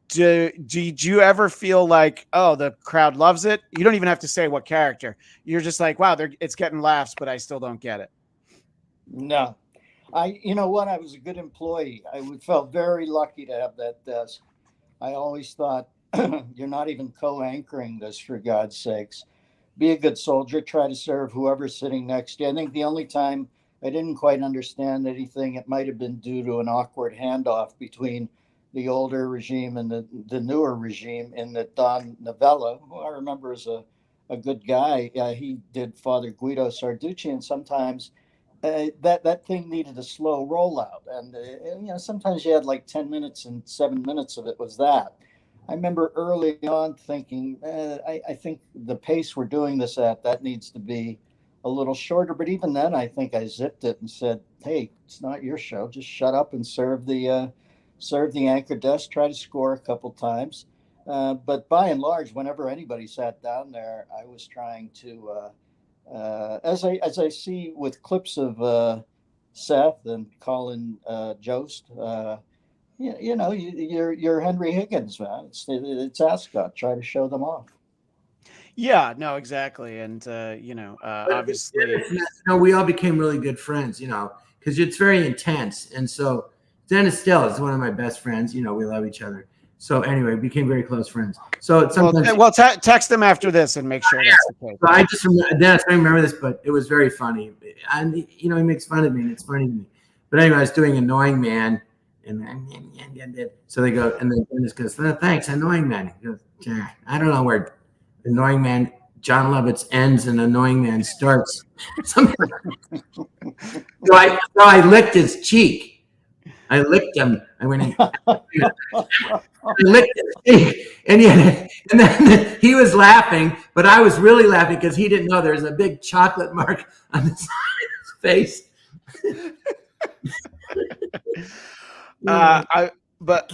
Did you ever feel like, oh, the crowd loves it? You don't even have to say what character. You're just like, wow, it's getting laughs, but I still don't get it. No, you know what? I was a good employee. I felt very lucky to have that desk. I always thought, you're not even co-anchoring this, for God's sakes. Be a good soldier. Try to serve whoever's sitting next to you. I think the only time I didn't quite understand anything, it might have been due to an awkward handoff between the older regime and the newer regime, in that Don Novella, who I remember as a good guy, he did Father Guido Sarducci, and sometimes that thing needed a slow rollout, and sometimes you had like 10 minutes and 7 minutes of it was that. I remember early on thinking, I think the pace we're doing this at, that needs to be a little shorter. But even then, I think I zipped it and said, hey, it's not your show. Just shut up and serve the anchor desk. Try to score a couple times. But by and large, whenever anybody sat down there, I was trying to. As I see with clips of Seth and Colin Jost, you're Henry Higgins, man. It's Ascot. Try to show them off. Yeah, no, exactly, and obviously, we all became really good friends, because it's very intense, and so Dennis still is one of my best friends. We love each other, So anyway, became very close friends. So sometimes, text him after this and make sure that's the case. so I just remember, Dennis, I remember this, but it was very funny. And he makes fun of me, and it's funny to me. But anyway, I was doing Annoying Man, and so they go, and then Dennis goes, "Thanks, Annoying Man." He goes, I don't know where Annoying Man, Jon Lovitz ends and Annoying Man starts. So I licked his cheek. I licked him. I went in. I licked his cheek, and then he was laughing, but I was really laughing because he didn't know there was a big chocolate mark on the side of his face. But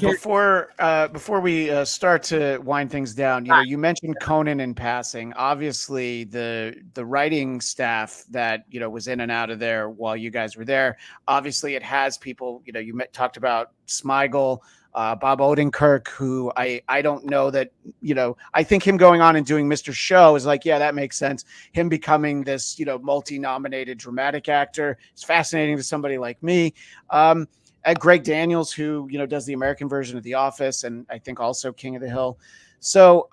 before we start to wind things down, you mentioned Conan in passing. Obviously, the writing staff that was in and out of there while you guys were there. Obviously, it has people. You talked about Smigel, Bob Odenkirk, who I don't know that I think him going on and doing Mr. Show is like, yeah, that makes sense. Him becoming this multi-nominated dramatic actor is fascinating to somebody like me. Greg Daniels, who does the American version of The Office, and I think also King of the Hill. So,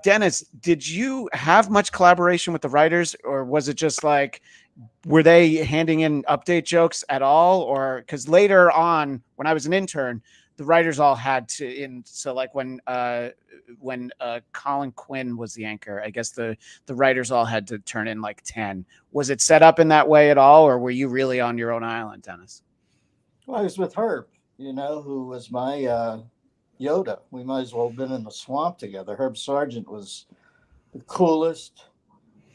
Dennis, did you have much collaboration with the writers, or was it just like, were they handing in update jokes at all? Or because later on, when I was an intern, the writers all had to so like when Colin Quinn was the anchor, I guess the writers all had to turn in like 10. Was it set up in that way at all, or were you really on your own island, Dennis? Well, I was with Herb, who was my Yoda. We might as well have been in the swamp together. Herb Sargent was the coolest,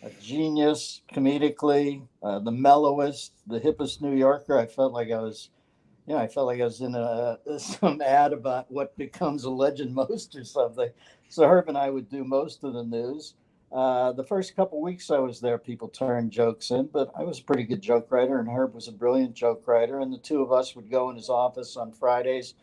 a genius comedically, the mellowest, the hippest New Yorker. I felt like I was in some ad about what becomes a legend most or something. So Herb and I would do most of the news. The first couple of weeks I was there, people turned jokes in, but I was a pretty good joke writer, and Herb was a brilliant joke writer. And the two of us would go in his office on Fridays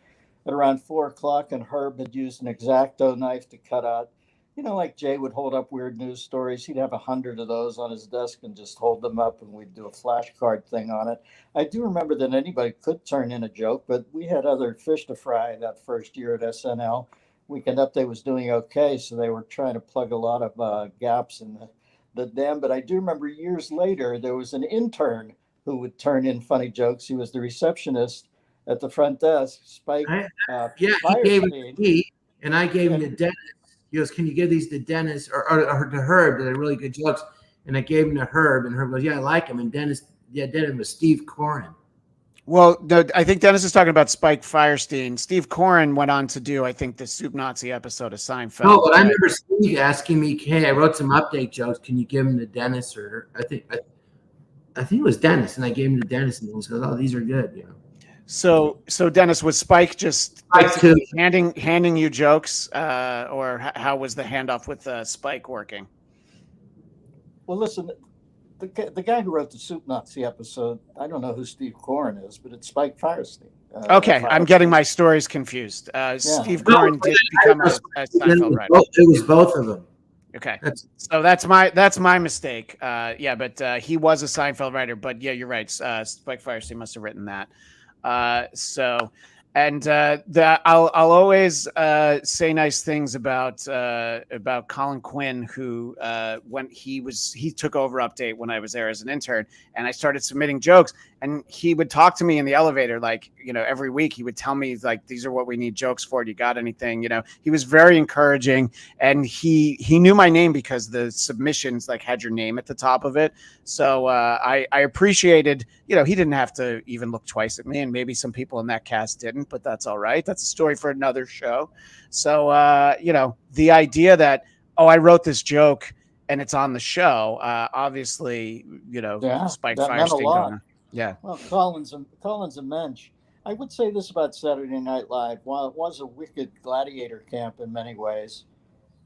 at around 4:00, and Herb had used an X-Acto knife to cut out, like Jay would hold up weird news stories. He'd have 100 of those on his desk and just hold them up, and we'd do a flashcard thing on it. I do remember that anybody could turn in a joke, but we had other fish to fry that first year at SNL. Weekend Update was doing okay, so they were trying to plug a lot of gaps in the dam. But I do remember years later, there was an intern who would turn in funny jokes. He was the receptionist at the front desk, Spike. He gave it to me, and I gave him to Dennis. He goes, "Can you give these to Dennis or to Herb? They're really good jokes." And I gave him to Herb, and Herb goes, "Yeah, I like him." And Dennis was Steve Coren. Well, no, I think Dennis is talking about Spike Firestein. Steve Coren went on to do, I think, the Soup Nazi episode of Seinfeld. No, but I remember Steve asking me, "Hey, I wrote some update jokes. Can you give them to Dennis?" Or I think it was Dennis, and I gave him to Dennis, and he goes, "Oh, these are good." So Dennis, was Spike just handing you jokes, or how was the handoff with Spike working? Well, listen. The guy who wrote the Soup Nazi episode, I don't know who Steve Coren is, but it's Spike Firestein. Okay, I'm getting my stories confused. Steve Coren did become a Seinfeld writer. It was both of them. Okay, so that's my mistake. But he was a Seinfeld writer. But yeah, you're right. Spike Firestein must have written that. I'll always say nice things about Colin Quinn, who when he took over Update when I was there as an intern, and I started submitting jokes, and he would talk to me in the elevator, like, every week he would tell me, like, these are what we need jokes for. Do you got anything? He was very encouraging, and he knew my name because the submissions like had your name at the top of it. So I appreciated, he didn't have to even look twice at me, and maybe some people in that cast didn't, but that's all right. That's a story for another show. So, the idea that, I wrote this joke and it's on the show, obviously, Spike Firestein going. Yeah. Well, Colin's a mensch. I would say this about Saturday Night Live. While it was a wicked gladiator camp in many ways,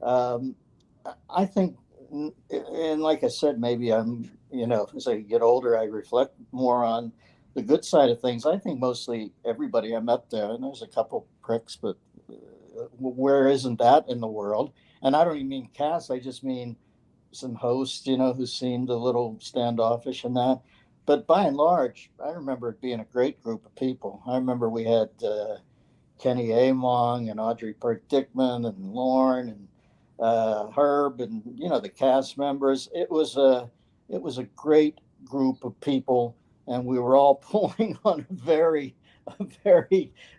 I think, and like I said, maybe I'm, as I get older, I reflect more on the good side of things. I think mostly everybody I met there, and there's a couple pricks, but where isn't that in the world? And I don't even mean cast. I just mean some hosts, who seemed a little standoffish and that. But by and large, I remember it being a great group of people. I remember we had Kenny Among and Audrey Dickman and Lorne and Herb and the cast members. It was a great group of people, and we were all pulling on a very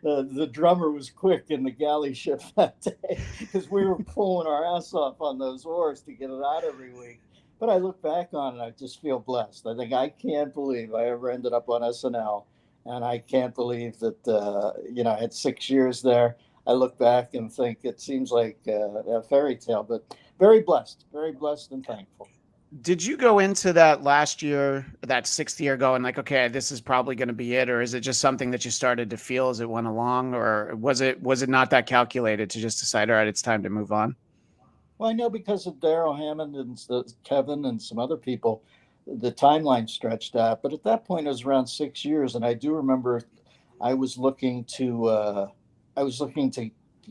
the drummer was quick in the galley shift that day because we were pulling our ass off on those oars to get it out every week. But I look back on it, I just feel blessed. I think I can't believe I ever ended up on SNL, and I can't believe that I had 6 years there. I look back and think it seems like a fairy tale, but very blessed and thankful. Did you go into that last year, that 6th year, going like, okay, this is probably going to be it, or is it just something that you started to feel as it went along, or was it not that calculated to just decide, all right, it's time to move on? Well, I know because of Daryl Hammond and Kevin and some other people, the timeline stretched out. But at that point, it was around 6 years, and I do remember I was looking to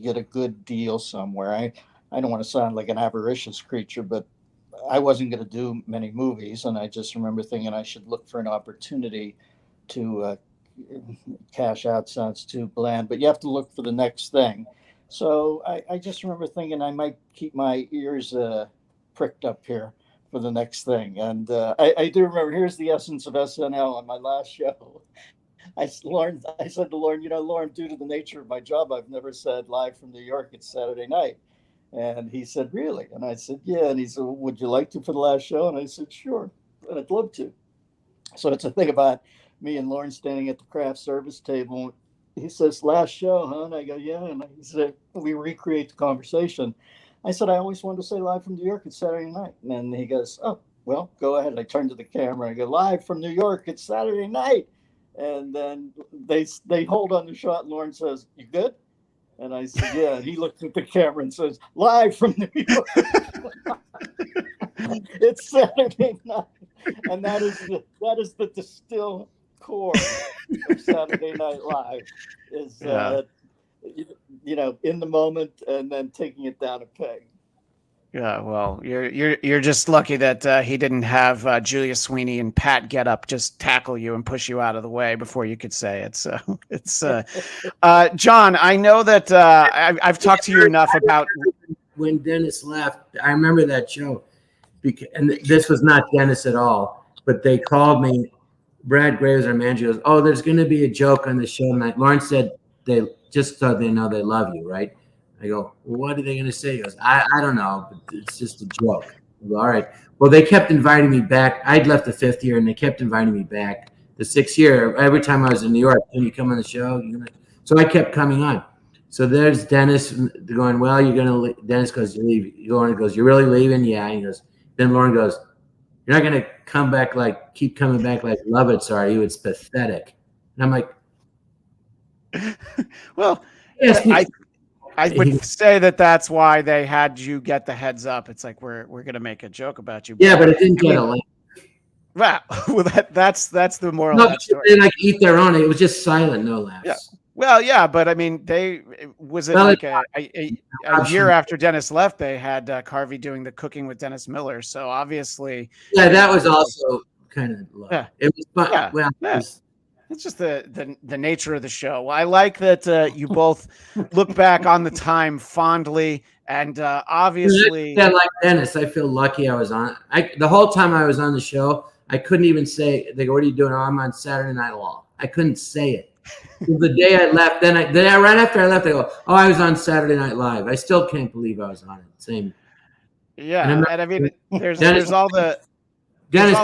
get a good deal somewhere. I don't want to sound like an avaricious creature, but I wasn't going to do many movies, and I just remember thinking I should look for an opportunity to cash out. Sounds too bland, but you have to look for the next thing. So I just remember thinking I might keep my ears pricked up here for the next thing. And I do remember, here's the essence of SNL on my last show. I said to Lauren, Lauren, due to the nature of my job, I've never said live from New York, it's Saturday night. And he said, really? And I said, yeah. And he said, well, would you like to for the last show? And I said, sure, and I'd love to. So it's a thing about me and Lauren standing at the craft service table. He says, last show, huh? And I go, yeah. And he said, we recreate the conversation. I said, I always wanted to say live from New York, it's Saturday night. And then he goes, oh, well, go ahead. And I turned to the camera and I go, live from New York, it's Saturday night. And then they hold on the shot. And Lauren says, you good? And I said, yeah. And he looks at the camera and says, live from New York. It's Saturday night. And that is the distilled core of Saturday Night Live is, in the moment and then taking it down a peg. Yeah, well, you're just lucky that he didn't have Julia Sweeney and Pat Getup just tackle you and push you out of the way before you could say it. So it's John. I know that I've talked to you enough about when Dennis left. I remember that show, and this was not Dennis at all. But they called me. Brad Graves, our manager, goes, "Oh, there's going to be a joke on the show tonight." Lauren said they just so they know they love you, right? I go, well, what are they going to say? He goes, I don't know, but it's just a joke. I go, all right. Well, they kept inviting me back. I'd left the 5th year, and they kept inviting me back. The 6th year, every time I was in New York, can you come on the show? So I kept coming on. So there's Dennis going, well, you're going to leave. Dennis goes, you leave. Lauren goes, you're really leaving? Yeah. And he goes, then Lauren goes, you're not going to keep coming back like Lovitz, are you? It's pathetic. And I'm like, well, yes, I would say that's why they had you get the heads up. It's like we're going to make a joke about you. Yeah, but it didn't get a laugh. Well, that's the moral of that story. They eat their own. It was just silent, no laughs. Yeah. Well, yeah, but I mean, a year after Dennis left, they had Carvey doing the Cooking with Dennis Miller. So obviously, yeah, that was also kind of low. Yeah, it was fun. Yeah, well, yeah. It's just the nature of the show. I like that you both look back on the time fondly, and obviously, yeah, like Dennis, I feel lucky I was on. The whole time I was on the show, I couldn't even say. They go, "What are you doing?" Oh, I'm on Saturday Night Live. I couldn't say it. The day I left, then right after I left, I go, "Oh, I was on Saturday Night Live." I still can't believe I was on it. Same. Yeah, and I mean, there's all the Dennis.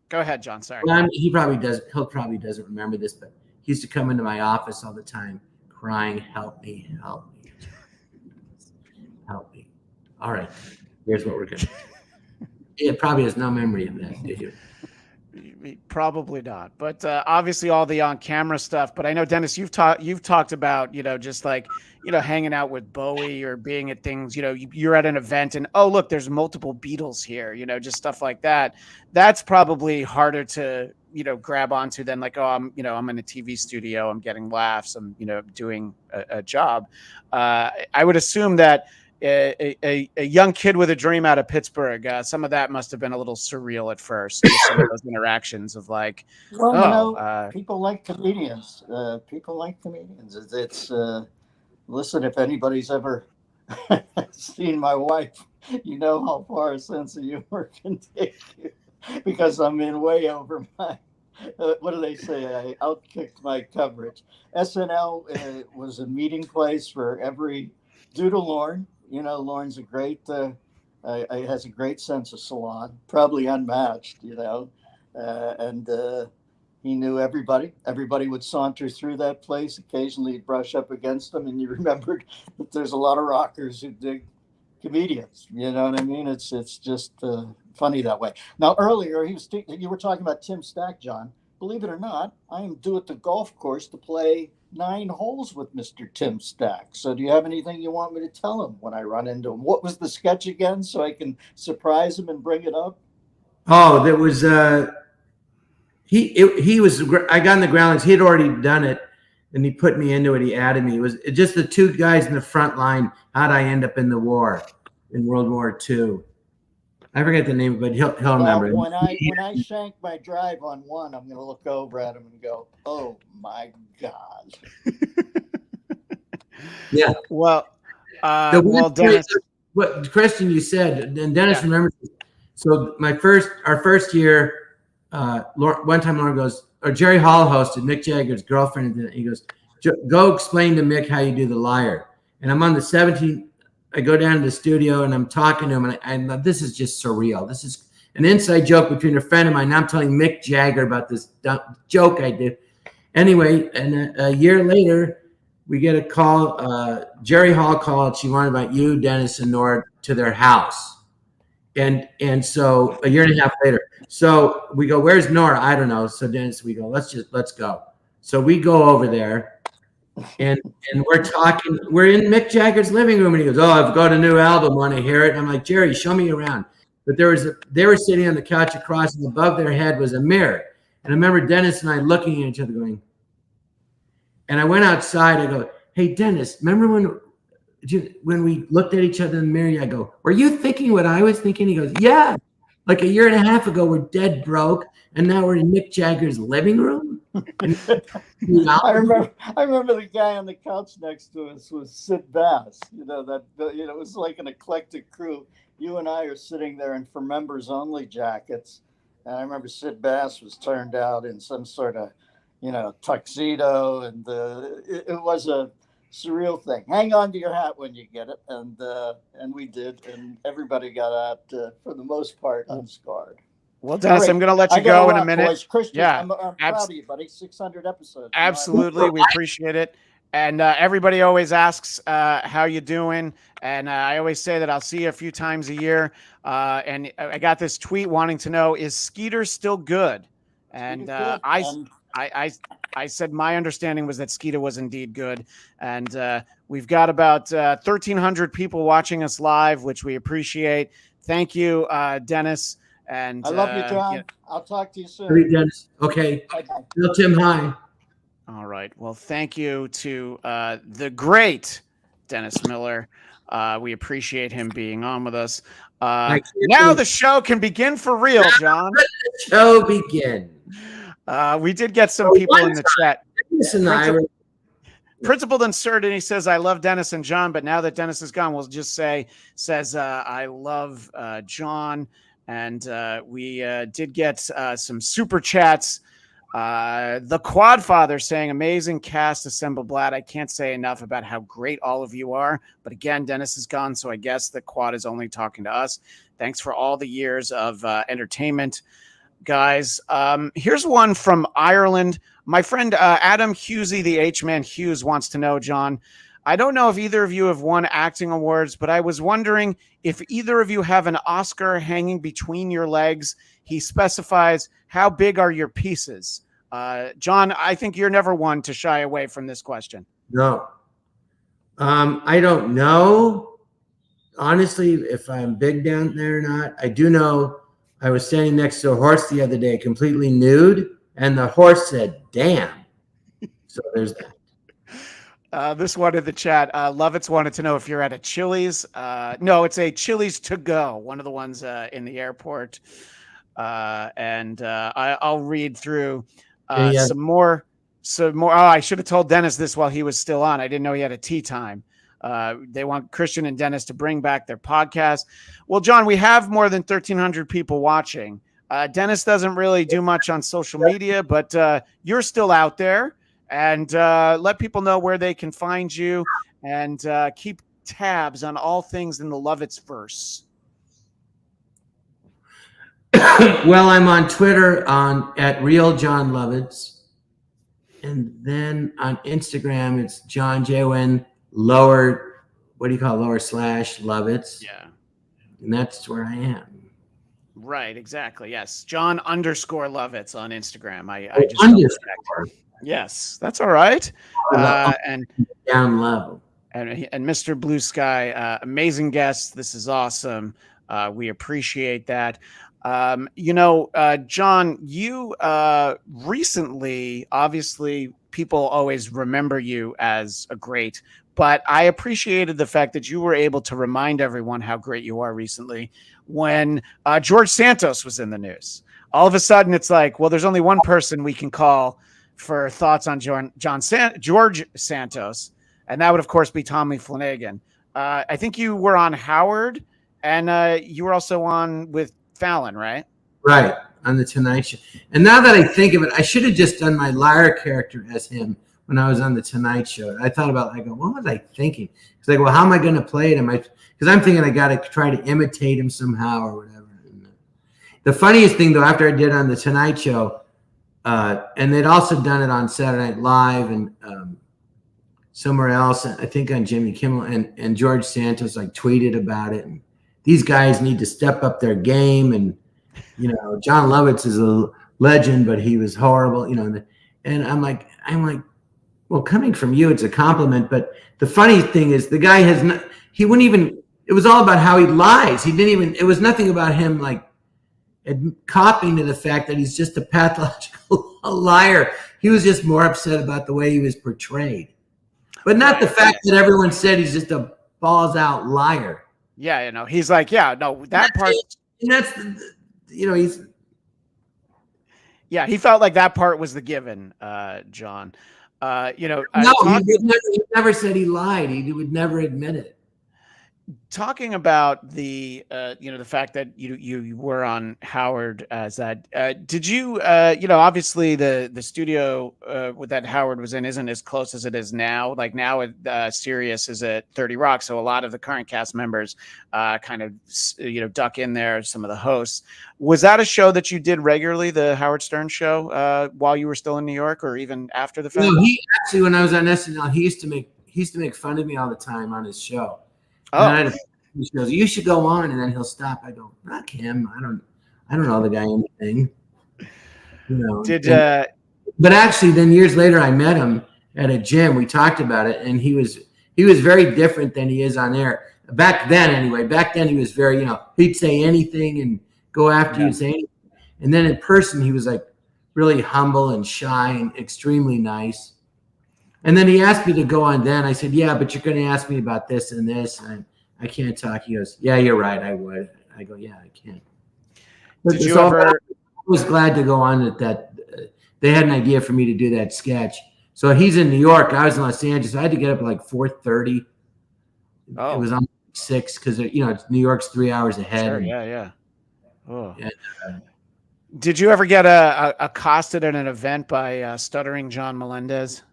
Go ahead, John. Sorry. Well, he probably doesn't remember this, but he used to come into my office all the time crying, help me, help me, help me. All right, here's what we're going to do. He probably has no memory of that, did you? Probably not, but obviously all the on-camera stuff. But I know, Dennis, you've talked about, just like, hanging out with Bowie or being at things, you're at an event and, oh, look, there's multiple Beatles here, just stuff like that. That's probably harder to, grab onto than like, oh, I'm in a TV studio, I'm getting laughs, I'm, doing a job. I would assume that a young kid with a dream out of Pittsburgh. Some of that must have been a little surreal at first. Just some of those interactions of like, Well, people like comedians. People like comedians. It's listen, if anybody's ever seen my wife, you know how far a sense of humor can take you, because I'm in way over my. What do they say? I outkicked my coverage. SNL was a meeting place for every. Due to Lorne, you know, Lorne's a great. Has a great sense of salon, probably unmatched, you know, and he knew everybody. Everybody would saunter through that place. Occasionally, he'd brush up against them, and you remembered that there's a lot of rockers who dig comedians. You know what I mean? It's just funny that way. Now, earlier you were talking about Tim Stack, John. Believe it or not, I am due at the golf course to play 9 holes with Mr. Tim Stack. So do you have anything you want me to tell him when I run into him? What was the sketch again, so I can surprise him and bring it up? Oh, there was he was. I got in the groundlings. He had already done it, and he put me into it. He added me. It was just the 2 guys in the front line. How'd I end up in the war, in World War II? I forget the name, but he'll remember. When I shank my drive on one, I'm going to look over at him and go, "Oh my God!" Yeah. Well, Dennis, what Christian you said, and Dennis remembers. So our first year, one time Lauren goes, or Jerry Hall hosted Mick Jagger's girlfriend. He goes, "Go explain to Mick how you do the liar." And I'm on the 17th. I go down to the studio and I'm talking to him, and this is just surreal. This is an inside joke between a friend of mine. Now I'm telling Mick Jagger about this joke I did. Anyway, and a year later, we get a call. Jerry Hall called. She wanted to invite you, Dennis, and Nora to their house. And so a year and a half later, so we go, "Where's Nora?" "I don't know." So Dennis, we go, let's go. So we go over there. And we're talking. We're in Mick Jagger's living room, and he goes, "Oh, I've got a new album. Want to hear it?" And I'm like, "Jerry, show me around." But they were sitting on the couch across, and above their head was a mirror. And I remember Dennis and I looking at each other, going. And I went outside. I go, "Hey, Dennis, remember when we looked at each other in the mirror?" I go, "Were you thinking what I was thinking?" He goes, "Yeah. Like a year and a half ago, we're dead broke, and now we're in Mick Jagger's living room." I remember the guy on the couch next to us was Sid Bass. You know it was like an eclectic crew. You and I are sitting there in for members only jackets, and I remember Sid Bass was turned out in some sort of tuxedo, and it was a surreal thing. Hang on to your hat when you get it, and we did, and everybody got out for the most part unscarred. Well, Dennis, I'm going to let you go in a minute. Boys. Christian, yeah, I'm proud of you, buddy. 600 episodes. Absolutely. We appreciate it. And everybody always asks how you doing. And I always say that I'll see you a few times a year. And I got this tweet wanting to know, is Skeeter still good? And I said my understanding was that Skeeter was indeed good. And we've got about 1,300 people watching us live, which we appreciate. Thank you, Dennis. And I love you, John. Yeah. I'll talk to you soon. Hey, Dennis. Okay. Tell Tim hi. All right. Well, thank you to the great Dennis Miller. We appreciate him being on with us. Now the show can begin for real, John. Let the show begin. We did get some people in the chat. Principled Insert, and he says, "I love Dennis and John, but now that Dennis is gone, we'll just says I love John." And we did get some super chats. The Quadfather saying, "Amazing cast assembled, Blatt. I can't say enough about how great all of you are." But again, Dennis is gone, so I guess the Quad is only talking to us. Thanks for all the years of entertainment, guys. Here's one from Ireland. My friend Adam Hughesy, the H-Man Hughes, wants to know, John, I don't know if either of you have won acting awards, but I was wondering if either of you have an Oscar hanging between your legs. He specifies, how big are your pieces? John, I think you're never one to shy away from this question. No. I don't know, honestly, if I'm big down there or not. I do know I was standing next to a horse the other day, completely nude, and the horse said, "Damn." So there's that. This one in the chat, Lovitz wanted to know if you're at a Chili's. No, it's a Chili's to go, one of the ones in the airport. I'll read through some more. Oh, I should have told Dennis this while he was still on. I didn't know he had a tea time. They want Christian and Dennis to bring back their podcast. Well, John, we have more than 1,300 people watching. Dennis doesn't really do much on social media, but you're still out there. And let people know where they can find you, and keep tabs on all things in the Lovitz verse. Well, I'm on Twitter at Real Jon Lovitz, and then on Instagram it's John Jwin lower slash Lovitz. Yeah, and that's where I am. Right, exactly. Yes, John _Lovitz on Instagram. I just underscore. Yes, that's all right. And down low. And Mr. Blue Sky, amazing guest. This is awesome. We appreciate that. John, you recently, obviously, people always remember you as a great, but I appreciated the fact that you were able to remind everyone how great you are recently when George Santos was in the news. All of a sudden, it's like, well, there's only one person we can call for thoughts on George Santos, and that would, of course, be Tommy Flanagan. I think you were on Howard, and you were also on with Fallon, right? Right, on the Tonight Show. And now that I think of it, I should have just done my liar character as him when I was on the Tonight Show. I thought about it. I go, what was I thinking? It's like, well, how am I going to play it? Because I'm thinking I got to try to imitate him somehow or whatever. And the funniest thing, though, after I did on the Tonight Show, and they'd also done it on Saturday Night Live and somewhere else, I think on Jimmy Kimmel, and George Santos tweeted about it. And these guys need to step up their game. And, Jon Lovitz is a legend, but he was horrible, and I'm like, well, coming from you, it's a compliment. But the funny thing is the guy it was all about how he lies. It was nothing about him copying to the fact that he's just a pathological liar. He was just more upset about the way he was portrayed, but not the fact that everyone said he's just a balls out liar. Yeah, he's like, that part. And that's, he's. Yeah, he felt like that part was the given, John. No, he never said he lied. He would never admit it. Talking about the fact that you were on Howard as that, did you obviously the studio that Howard was in isn't as close as it is now. Like now, Sirius is at 30 Rock, so a lot of the current cast members kind of duck in there. Some of the hosts. Was that a show that you did regularly, the Howard Stern show, while you were still in New York, or even after the fact? No, he actually, when I was on SNL, he used to make fun of me all the time on his show. Oh. He goes, you should go on, and then he'll stop. I go, fuck him. I don't know the guy anything. But actually, then years later, I met him at a gym. We talked about it, and he was very different than he is on air. Back then, anyway. Back then, he was very, he'd say anything and go after you and say anything. And then in person, he was really humble and shy and extremely nice. And then he asked me to go on then. I said, yeah, but you're going to ask me about this and this. And I can't talk. He goes, yeah, you're right. I would. I go, yeah, I can. Did you ever? I was glad to go on that. They had an idea for me to do that sketch. So he's in New York. I was in Los Angeles. I had to get up at 4:30. Oh. It was on 6 because, New York's 3 hours ahead. Sure, yeah. Oh. And, did you ever get accosted at an event by stuttering John Melendez?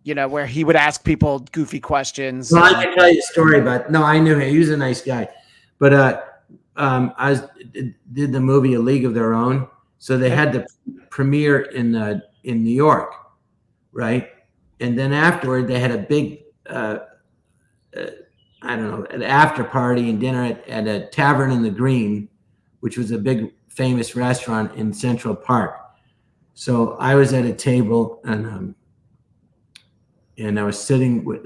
Where he would ask people goofy questions. Well, I can tell you a story about. No, I knew him. He was a nice guy, but I did the movie A League of Their Own, so they had the premiere in New York, right? And then afterward, they had a big, an after party and dinner at a Tavern in the Green, which was a big famous restaurant in Central Park. So I was at a table and I was sitting with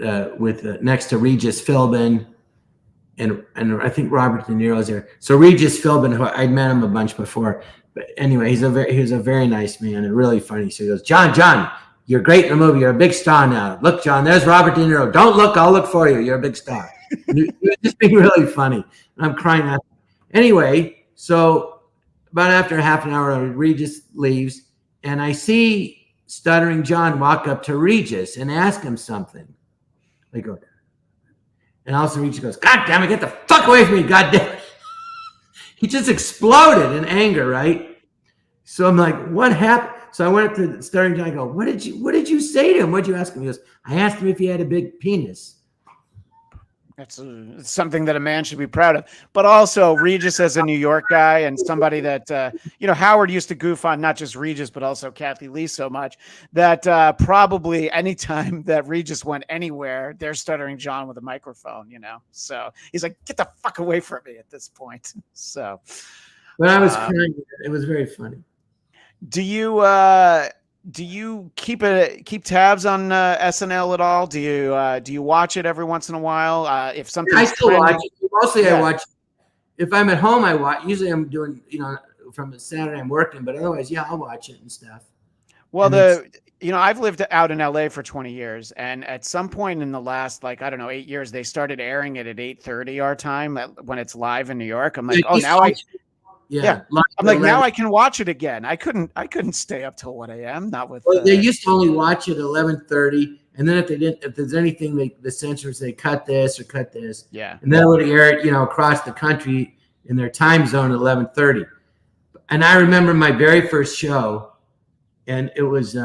next to Regis Philbin, and I think Robert De Niro's there. So Regis Philbin, who I'd met him a bunch before, but anyway, he was a very nice man and really funny. So he goes, John, You're great in the movie. You're a big star now. Look, John, there's Robert De Niro. Don't look. I'll look for you. You're a big star. He was just being really funny. I'm crying out. Anyway, so about after half an hour, Regis leaves, and I see Stuttering John walk up to Regis and ask him something. They go, and also Regis goes, God damn it, get the fuck away from me, God damn it. He just exploded in anger, right? So I'm like, what happened? So I went up to Stuttering John. I go, what did you say to him? What did you ask him? He goes, I asked him if he had a big penis. That's something that a man should be proud of. But also Regis as a New York guy and somebody that, Howard used to goof on not just Regis, but also Kathy Lee so much that probably anytime that Regis went anywhere, they're Stuttering John with a microphone, So he's like, get the fuck away from me at this point. So. But I was crying. It was very funny. Do you keep tabs on SNL at all? Do you watch it every once in a while? If something, I still watch it. Mostly, I watch. If I'm at home, I watch. Usually, I'm doing from Saturday I'm working, but otherwise, I'll watch it and stuff. Well, I've lived out in LA for 20 years, and at some point in the last 8 years, they started airing it at 8:30 our time when it's live in New York. I'm like, Yeah. I'm like, now I can watch it again. I couldn't stay up till 1 a.m. Not with. Well, they used to only watch it at 11:30, and then if there's anything, the censors say cut this or cut this. Yeah. And then it would air it, across the country in their time zone at 11:30. And I remember my very first show, and it was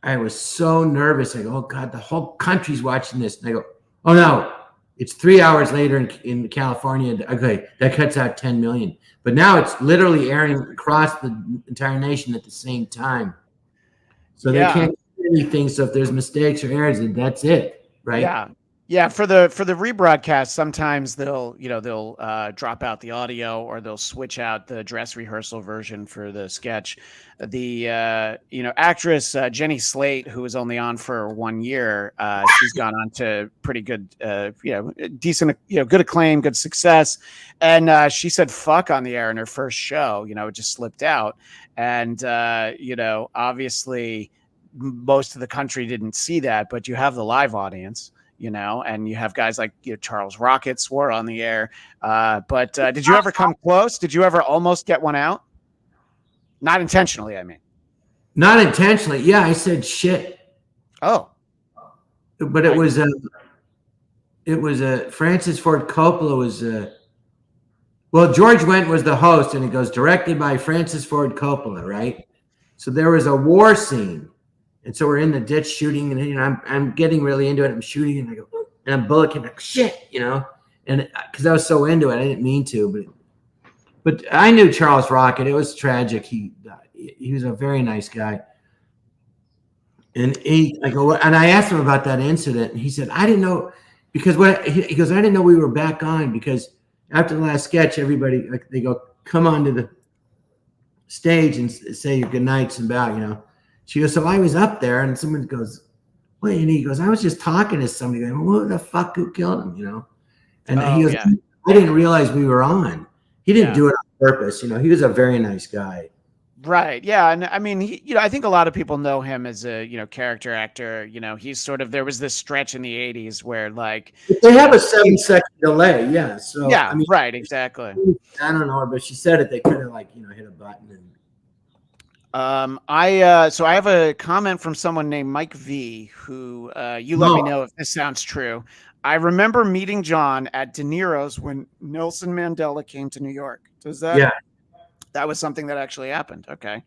I was so nervous. I go, oh God, the whole country's watching this, and I go, oh no. It's 3 hours later in California. Okay, that cuts out 10 million. But now it's literally airing across the entire nation at the same time. So they can't do anything. So if there's mistakes or errors, that's it, right? Yeah. Yeah, for the rebroadcast, sometimes they'll drop out the audio or they'll switch out the dress rehearsal version for the sketch. The actress Jenny Slate, who was only on for 1 year, she's gone on to pretty good, decent, good acclaim, good success, and she said "fuck" on the air in her first show. It just slipped out, and obviously most of the country didn't see that, but you have the live audience. And you have guys like Charles Rocket swore on the air. But did you ever come close? Did you ever almost get one out? Not intentionally, I mean. Not intentionally. Yeah, I said shit. Oh. But it was Francis Ford Coppola was George Wendt was the host, and it goes directed by Francis Ford Coppola, right? So there was a war scene. And so we're in the ditch shooting, and I'm getting really into it. I'm shooting, and I go, and I'm bullocking, like shit, and because I was so into it, I didn't mean to, but I knew Charles Rocket. It was tragic. He was a very nice guy, and I asked him about that incident, and he said I didn't know because he goes I didn't know we were back on because after the last sketch, everybody they go come onto the stage and say your good nights and bow, She goes, so I was up there, and someone goes, wait, and he goes, I was just talking to somebody, going, who the fuck who killed him, And he goes, I didn't realize we were on. He didn't do it on purpose, He was a very nice guy. Right. Yeah. And I mean, I think a lot of people know him as a, character actor. He's sort of, there was this stretch in the 80s where they have a 7-second delay. Yeah. So, yeah, right. Exactly. I don't know, but she said it. They could have hit a button and. So I have a comment from someone named Mike V, who you let me know if this sounds true. I remember meeting John at De Niro's when Nelson Mandela came to New York. Does that? Yeah. That was something that actually happened. Okay.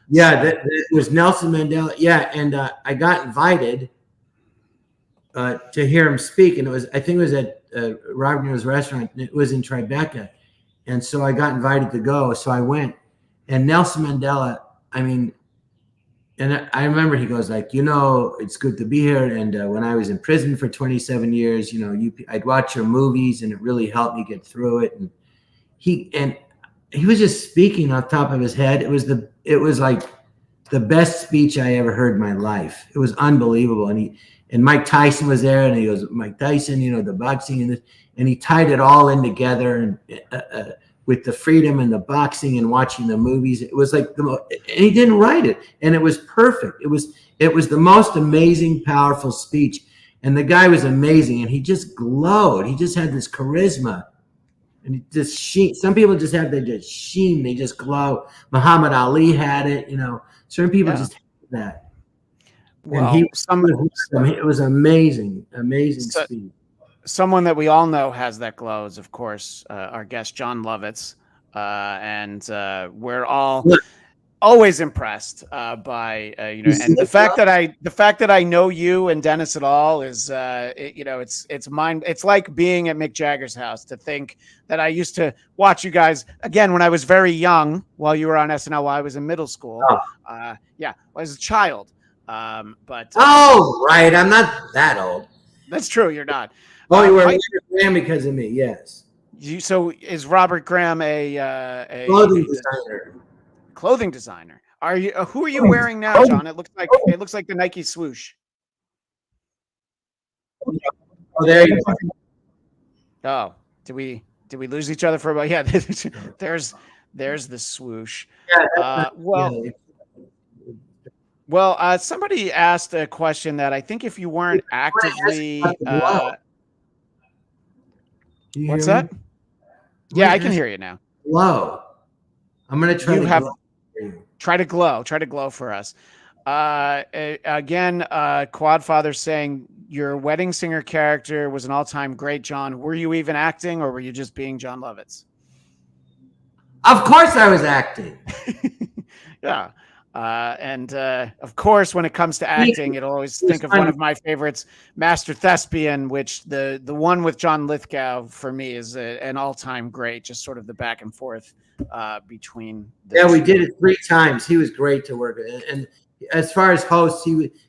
Yeah, it was Nelson Mandela. Yeah, and I got invited to hear him speak, and I think it was at Robert De Niro's restaurant. It was in Tribeca, and so I got invited to go. So I went, and Nelson Mandela. And I remember he goes it's good to be here. And when I was in prison for 27 years, I'd watch your movies, and it really helped me get through it. And he was just speaking off the top of his head. It was like the best speech I ever heard in my life. It was unbelievable. And Mike Tyson was there, and he goes, Mike Tyson, the boxing and this, and he tied it all in together. And with the freedom and the boxing and watching the movies. It was like and he didn't write it, and it was perfect. It was the most amazing, powerful speech, and the guy was amazing, and he just glowed. He just had this charisma, and he just sheen. Some people just have that just sheen. They just glow. Muhammad Ali had it. Certain people just have that. Well, and it was amazing speech. Someone that we all know has that glow is, of course, our guest Jon Lovitz, and we're all always impressed by and the fact that I know you and Dennis at all is it's like being at Mick Jagger's house, to think that I used to watch you guys again when I was very young, while you were on SNL, while I was in middle school. I was a child. But right, I'm not that old. That's true. You're not. You were Graham because of me. Yes. So is Robert Graham a clothing designer? Are you? Who are you wearing now, John? It looks like the Nike swoosh. Oh, there you go. Oh, did we lose each other for about? Yeah, there's the swoosh. Well, somebody asked a question that I think if you weren't actively, what's that? Yeah, I can hear you now. Glow. I'm gonna try to glow for us. Again, Quadfather saying your wedding singer character was an all-time great, John. Were you even acting, or were you just being Jon Lovitz? Of course, I was acting. Yeah. And of course, when it comes to acting, it'll always think of one of my favorites, Master Thespian, which the one with John Lithgow for me is an all-time great. Just sort of the back and forth between. We did it 3 times. He was great to work with, and as far as hosts,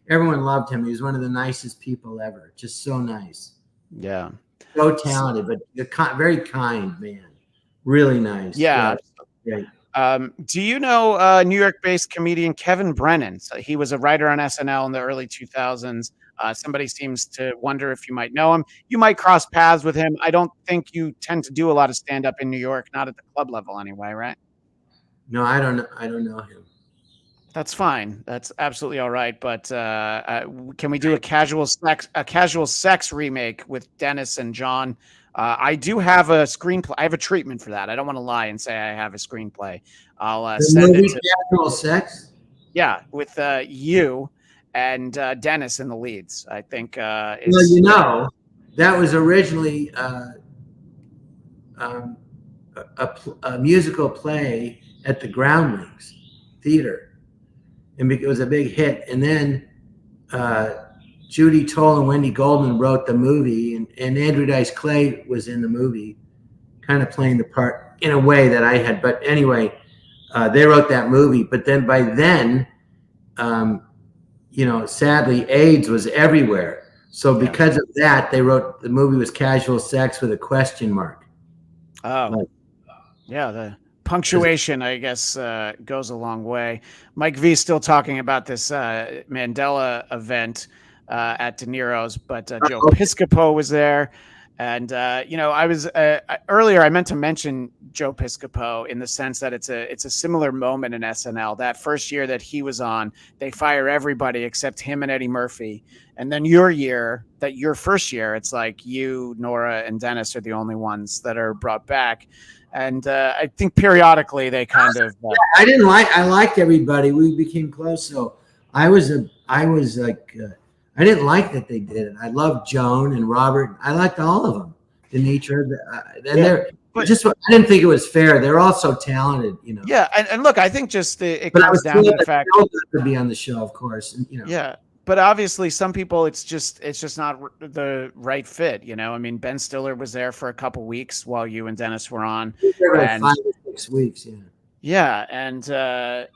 everyone loved him. He was one of the nicest people ever. Just so nice. Yeah. So talented, but very kind man. Really nice. Yeah. Great. Do you know New York-based comedian Kevin Brennan? So he was a writer on SNL in the early 2000s. Somebody seems to wonder if you might know him. You might cross paths with him. I don't think you tend to do a lot of stand-up in New York, not at the club level anyway, right? No, I don't know him. That's fine. That's absolutely all right. But can we do a casual sex remake with Dennis and John? I do have a screenplay. I have a treatment for that. I don't want to lie and say I have a screenplay. I'll send it to Casual Sex. Yeah, with you and Dennis in the leads. I think. That was originally a musical play at the Groundlings Theater, and it was a big hit. And then Judy Toll and Wendy Goldman wrote the movie, and Andrew Dice Clay was in the movie, kind of playing the part in a way that I had. But anyway, they wrote that movie. But then by then, sadly, AIDS was everywhere. So because of that, they wrote the movie was Casual Sex with a question mark. Oh, yeah. The punctuation, I guess, goes a long way. Mike V still talking about this Mandela event at De Niro's, but Joe Piscopo was there. And, I was earlier, I meant to mention Joe Piscopo in the sense that it's a similar moment in SNL. That first year that he was on, they fire everybody except him and Eddie Murphy. And then your first year, it's like you, Nora, and Dennis are the only ones that are brought back. And I think periodically they kind of. I liked everybody. We became close. So I didn't like that they did it. I loved Joan and Robert. I liked all of them. Denitra, I didn't think it was fair. They're all so talented, Yeah, and look, I think just it comes down to the fact to be on the show, of course. And, Yeah, but obviously, some people it's just not the right fit. I mean, Ben Stiller was there for a couple weeks while you and Dennis were on. 5 or 6 weeks. Yeah. Yeah, and Janine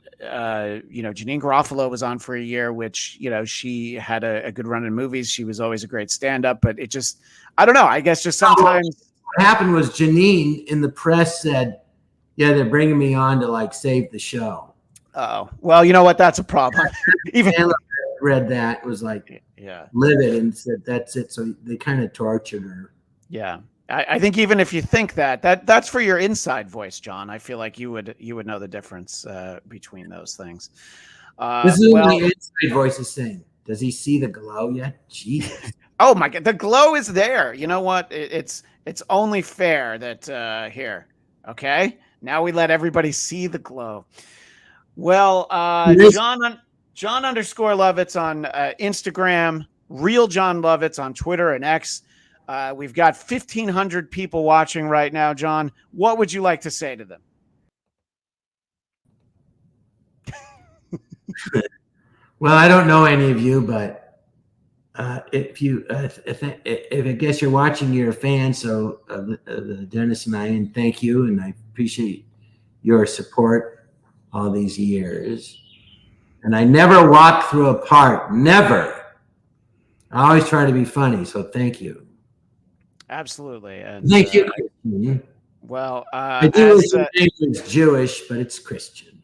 Garofalo was on for a year, which she had a good run in movies. She was always a great stand-up, but it just, I don't know. I guess just sometimes what happened was Janine in the press said, "Yeah, they're bringing me on to save the show." Oh, well, you know what? That's a problem. Even read that, was livid and said that's it. So they kind of tortured her. Yeah. I think even if you think that's for your inside voice, John. I feel like you would know the difference between those things. This is what my inside voice is saying. Does he see the glow yet? Jesus. Oh my God, the glow is there. You know what? It's only fair that here. Okay, now we let everybody see the glow. Well, Jon _Lovitz on Instagram, real Jon Lovitz on Twitter and X. We've got 1,500 people watching right now, John. What would you like to say to them? Well, I don't know any of you, but if I guess you're watching, you're a fan. So Dennis and I, and thank you, and I appreciate your support all these years. And I never walk through a park, never. I always try to be funny, so thank you. Absolutely. And thank you, Christian. Well, I do wish your name was Jewish, but it's Christian.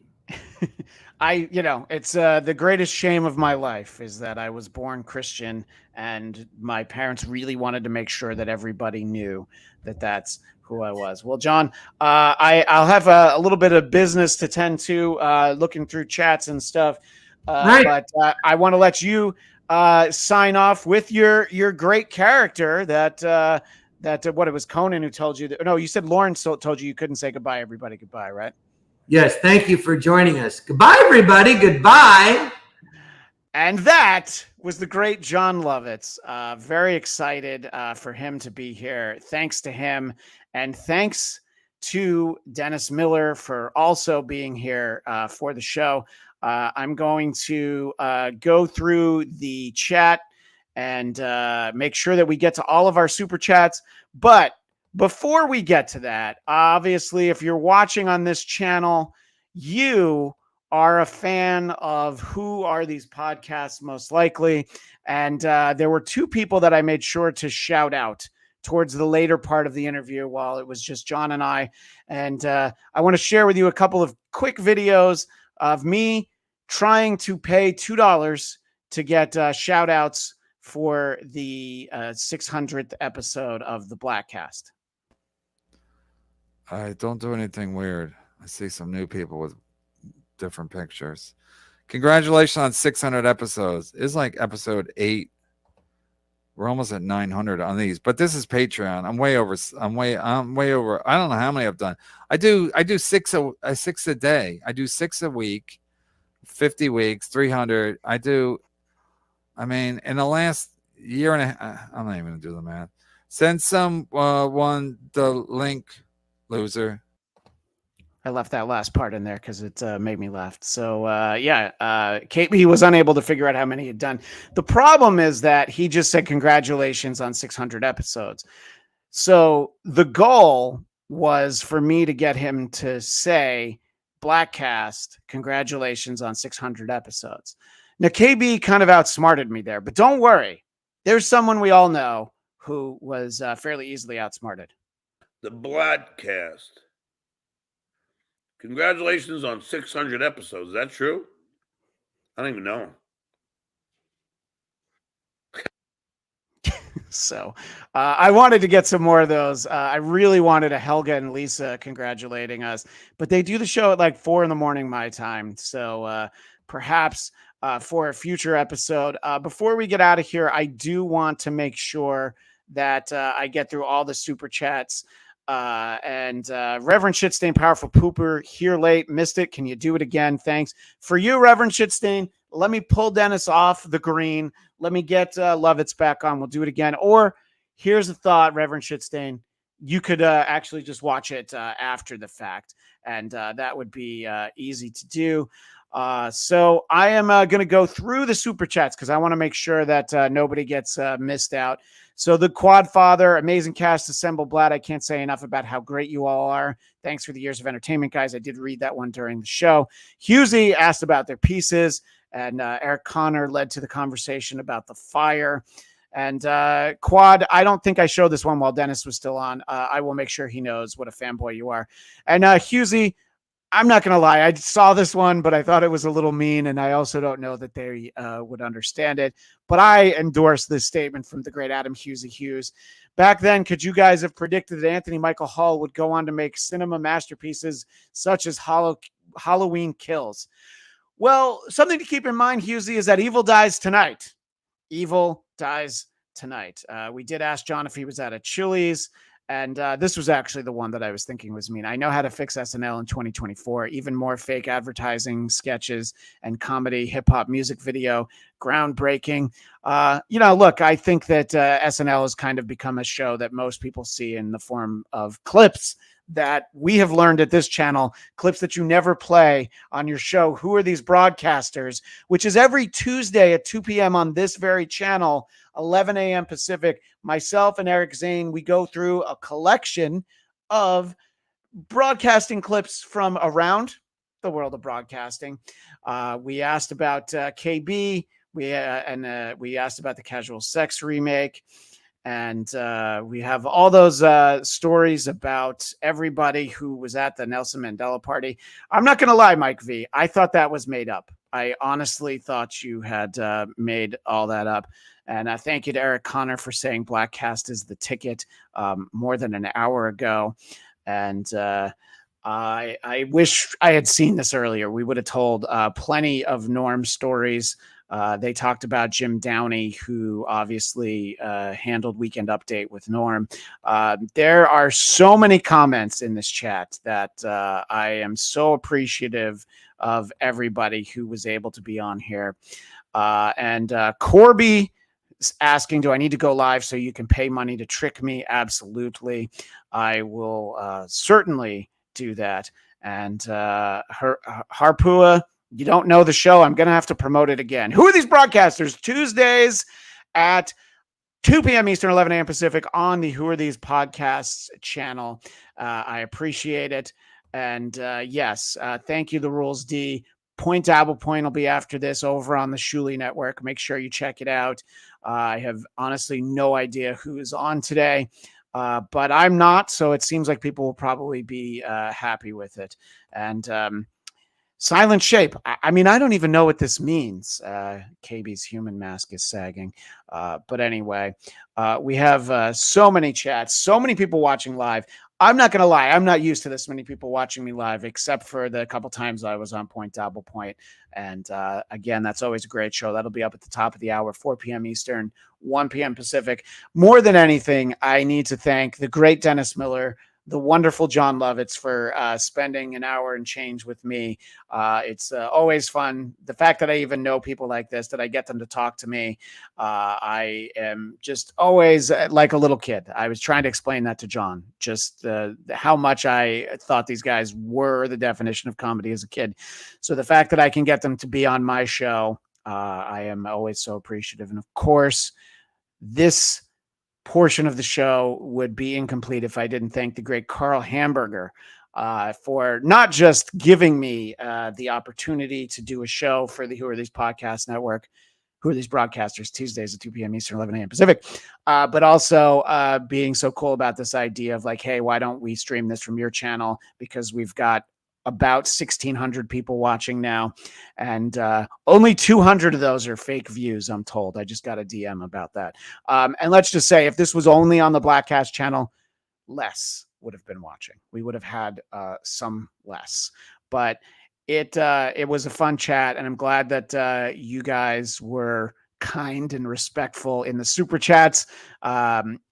It's the greatest shame of my life is that I was born Christian, and my parents really wanted to make sure that everybody knew that that's who I was. Well, John, I'll have a little bit of business to tend to, looking through chats and stuff. But I want to let you sign off with your great character that what it was Conan who told you that. No, you said Lauren told you couldn't say goodbye. Everybody, goodbye, right? Yes, thank you for joining us. Goodbye, everybody. Goodbye. And that was the great Jon Lovitz. Very excited for him to be here. Thanks to him. And thanks to Dennis Miller for also being here for the show. I'm going to go through the chat and make sure that we get to all of our super chats. But before we get to that, obviously, if you're watching on this channel, you are a fan of Who Are These Podcasts most likely. And there were two people that I made sure to shout out towards the later part of the interview while it was just John and I. And I want to share with you a couple of quick videos of me trying to pay $2 to get shout outs for the 600th episode of the Bladtcast. I don't do anything weird. I see some new people with different pictures. Congratulations on 600 episodes. It's like episode 8. We're almost at 900 on these, but this is Patreon. I'm way over. I don't know how many I've done. I do 6 a day. I do 6 a week, 50 weeks, 300. I mean, in the last year and a half, I'm not even gonna do the math. Send someone the link, loser. I left that last part in there because it made me laugh. So, Kate was unable to figure out how many he'd done. The problem is that he just said congratulations on 600 episodes. So the goal was for me to get him to say, Bladtcast, congratulations on 600 episodes. Now, KB kind of outsmarted me there, but don't worry. There's someone we all know who was fairly easily outsmarted. The Bladtcast. Congratulations on 600 episodes. Is that true? I don't even know. So I wanted to get some more of those. I really wanted a Helga and Lisa congratulating us, but they do the show at like 4 a.m. my time. So perhaps for a future episode. Before we get out of here, I do want to make sure that I get through all the super chats. And Reverend Shitstain, Powerful Pooper, here late, missed it. Can you do it again? Thanks. For you, Reverend Shitstain, let me pull Dennis off the green. Let me get Lovitz back on. We'll do it again. Or here's a thought, Reverend Shitstain. You could actually just watch it after the fact, and that would be easy to do. So I am going to go through the super chats because I want to make sure that nobody gets missed out. So the Quad Father, amazing cast assemble, Blad. I can't say enough about how great you all are. Thanks for the years of entertainment, guys. I did read that one during the show. Husey asked about their pieces, and Eric Connor led to the conversation about the fire. And Quad, I don't think I showed this one while Dennis was still on. I will make sure he knows what a fanboy you are. And Husey, I'm not going to lie. I saw this one, but I thought it was a little mean. And I also don't know that they would understand it. But I endorse this statement from the great Adam Hughes. Back then, could you guys have predicted that Anthony Michael Hall would go on to make cinema masterpieces such as Halloween Kills? Well, something to keep in mind, Hughesy, is that evil dies tonight. Evil dies tonight. We did ask John if he was at a Chili's. And this was actually the one that I was thinking was mean. I know how to fix SNL in 2024. Even more fake advertising sketches and comedy, hip hop music video, groundbreaking. Look, I think that SNL has kind of become a show that most people see in the form of clips that we have learned at this channel, clips that you never play on your show. Who are these broadcasters? Which is every Tuesday at 2 p.m. on this very channel, 11 a.m. Pacific. Myself and Eric Zane, we go through a collection of broadcasting clips from around the world of broadcasting. We asked about KB. We asked about the Casual Sex remake. And we have all those stories about everybody who was at the Nelson Mandela party. I'm not going to lie, Mike V. I thought that was made up. I honestly thought you had made all that up. And thank you to Eric Connor for saying Bladtcast is the ticket more than an hour ago. And I wish I had seen this earlier. We would have told plenty of Norm stories. They talked about Jim Downey, who obviously handled Weekend Update with Norm. There are so many comments in this chat that I am so appreciative of everybody who was able to be on here. And Corby is asking, do I need to go live so you can pay money to trick me? Absolutely. I will certainly do that. And Harpua, you don't know the show. I'm going to have to promote it again. Who are these broadcasters? Tuesdays at 2 p.m. Eastern, 11 a.m. Pacific on the Who Are These Podcasts channel. I appreciate it. And yes, thank you, The Rules D. Point Dabble Point will be after this over on the Shuli Network. Make sure you check it out. I have honestly no idea who is on today, but I'm not. So it seems like people will probably be happy with it. And Silent Shape. I mean, I don't even know what this means. KB's human mask is sagging. But anyway, we have so many chats, so many people watching live. I'm not going to lie. I'm not used to this many people watching me live, except for the couple times I was on Point Dabble Point. And again, that's always a great show. That'll be up at the top of the hour, 4 p.m. Eastern, 1 p.m. Pacific. More than anything, I need to thank the great Dennis Miller, the wonderful Jon Lovitz for spending an hour and change with me. It's always fun. The fact that I even know people like this, that I get them to talk to me. I am just always like a little kid. I was trying to explain that to John, just how much I thought these guys were the definition of comedy as a kid. So the fact that I can get them to be on my show, I am always so appreciative. And of course, this portion of the show would be incomplete if I didn't thank the great Carl Hamburger for not just giving me the opportunity to do a show for the Who Are These Podcast Network, Who Are These Broadcasters, Tuesdays at 2 p.m. Eastern, 11 a.m. Pacific, but also being so cool about this idea of like, hey, why don't we stream this from your channel? Because we've got about 1,600 people watching now, and only 200 of those are fake views, I'm told. I just got a DM about that. And let's just say, if this was only on the Bladtcast channel, less would have been watching. We would have had some less. But it was a fun chat, and I'm glad that you guys were kind and respectful in the super chats.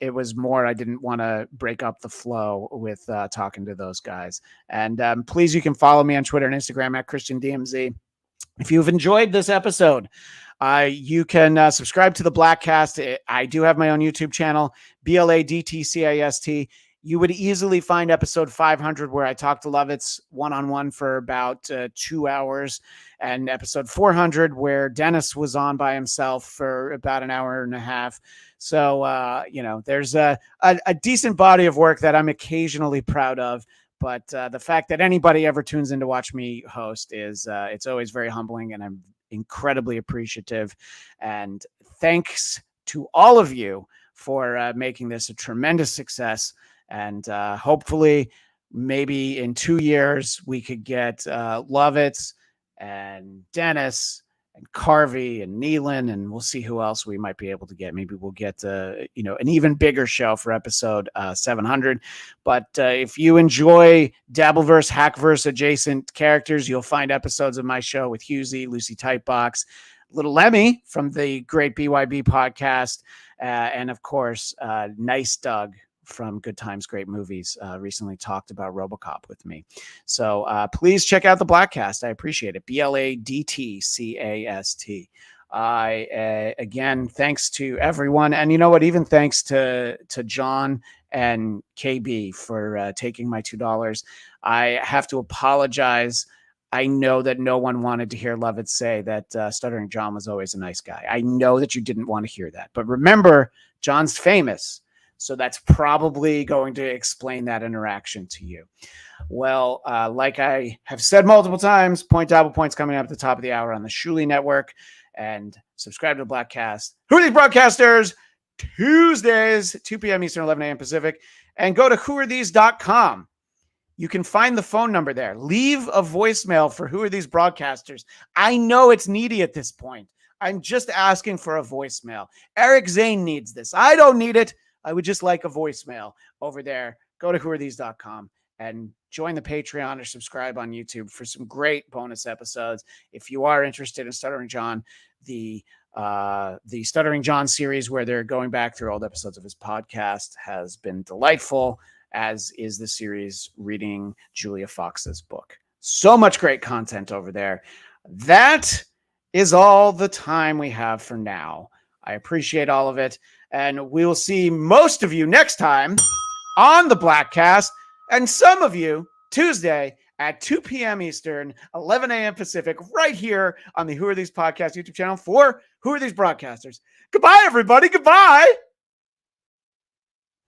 It was more, I didn't want to break up the flow with talking to those guys. And please, you can follow me on Twitter and Instagram at ChristianDMZ. If you've enjoyed this episode, you can subscribe to the Bladtcast. I do have my own YouTube channel, BLADTCAST. You would easily find episode 500 where I talked to Lovitz one-on-one for about 2 hours, and episode 400 where Dennis was on by himself for about an hour and a half. So, there's a decent body of work that I'm occasionally proud of. But the fact that anybody ever tunes in to watch me host is it's always very humbling, and I'm incredibly appreciative. And thanks to all of you for making this a tremendous success. And hopefully maybe in 2 years we could get Lovitz and Dennis and Carvey and Nealon, and we'll see who else we might be able to get. Maybe we'll get an even bigger show for episode 700. But if you enjoy Dabbleverse, Hackverse adjacent characters, you'll find episodes of my show with Husey, Lucy Tightbox, Little Lemmy from the great BYB podcast, and of course, Nice Doug from Good Times, Great Movies, recently talked about RoboCop with me. So please check out the Bladtcast. I appreciate it. BLADTCAST. Again, thanks to everyone. And you know what? Even thanks to John and KB for taking my $2. I have to apologize. I know that no one wanted to hear Lovitz say that Stuttering John was always a nice guy. I know that you didn't want to hear that. But remember, John's famous. So that's probably going to explain that interaction to you. Well, like I have said multiple times, Point Double Point's coming up at the top of the hour on the Shuli Network. And subscribe to Bladtcast. Who are these broadcasters? Tuesdays, 2 p.m. Eastern, 11 a.m. Pacific. And go to whoarethese.com. You can find the phone number there. Leave a voicemail for Who Are These Broadcasters. I know it's needy at this point. I'm just asking for a voicemail. Eric Zane needs this. I don't need it. I would just like a voicemail over there. Go to whoarethese.com and join the Patreon or subscribe on YouTube for some great bonus episodes. If you are interested in Stuttering John, the Stuttering John series where they're going back through old episodes of his podcast has been delightful, as is the series reading Julia Fox's book. So much great content over there. That is all the time we have for now. I appreciate all of it. And we'll see most of you next time on the Bladtcast, and some of you Tuesday at 2 p.m. Eastern, 11 a.m. Pacific, right here on the Who Are These Podcast YouTube channel for Who Are These Broadcasters. Goodbye, everybody. Goodbye.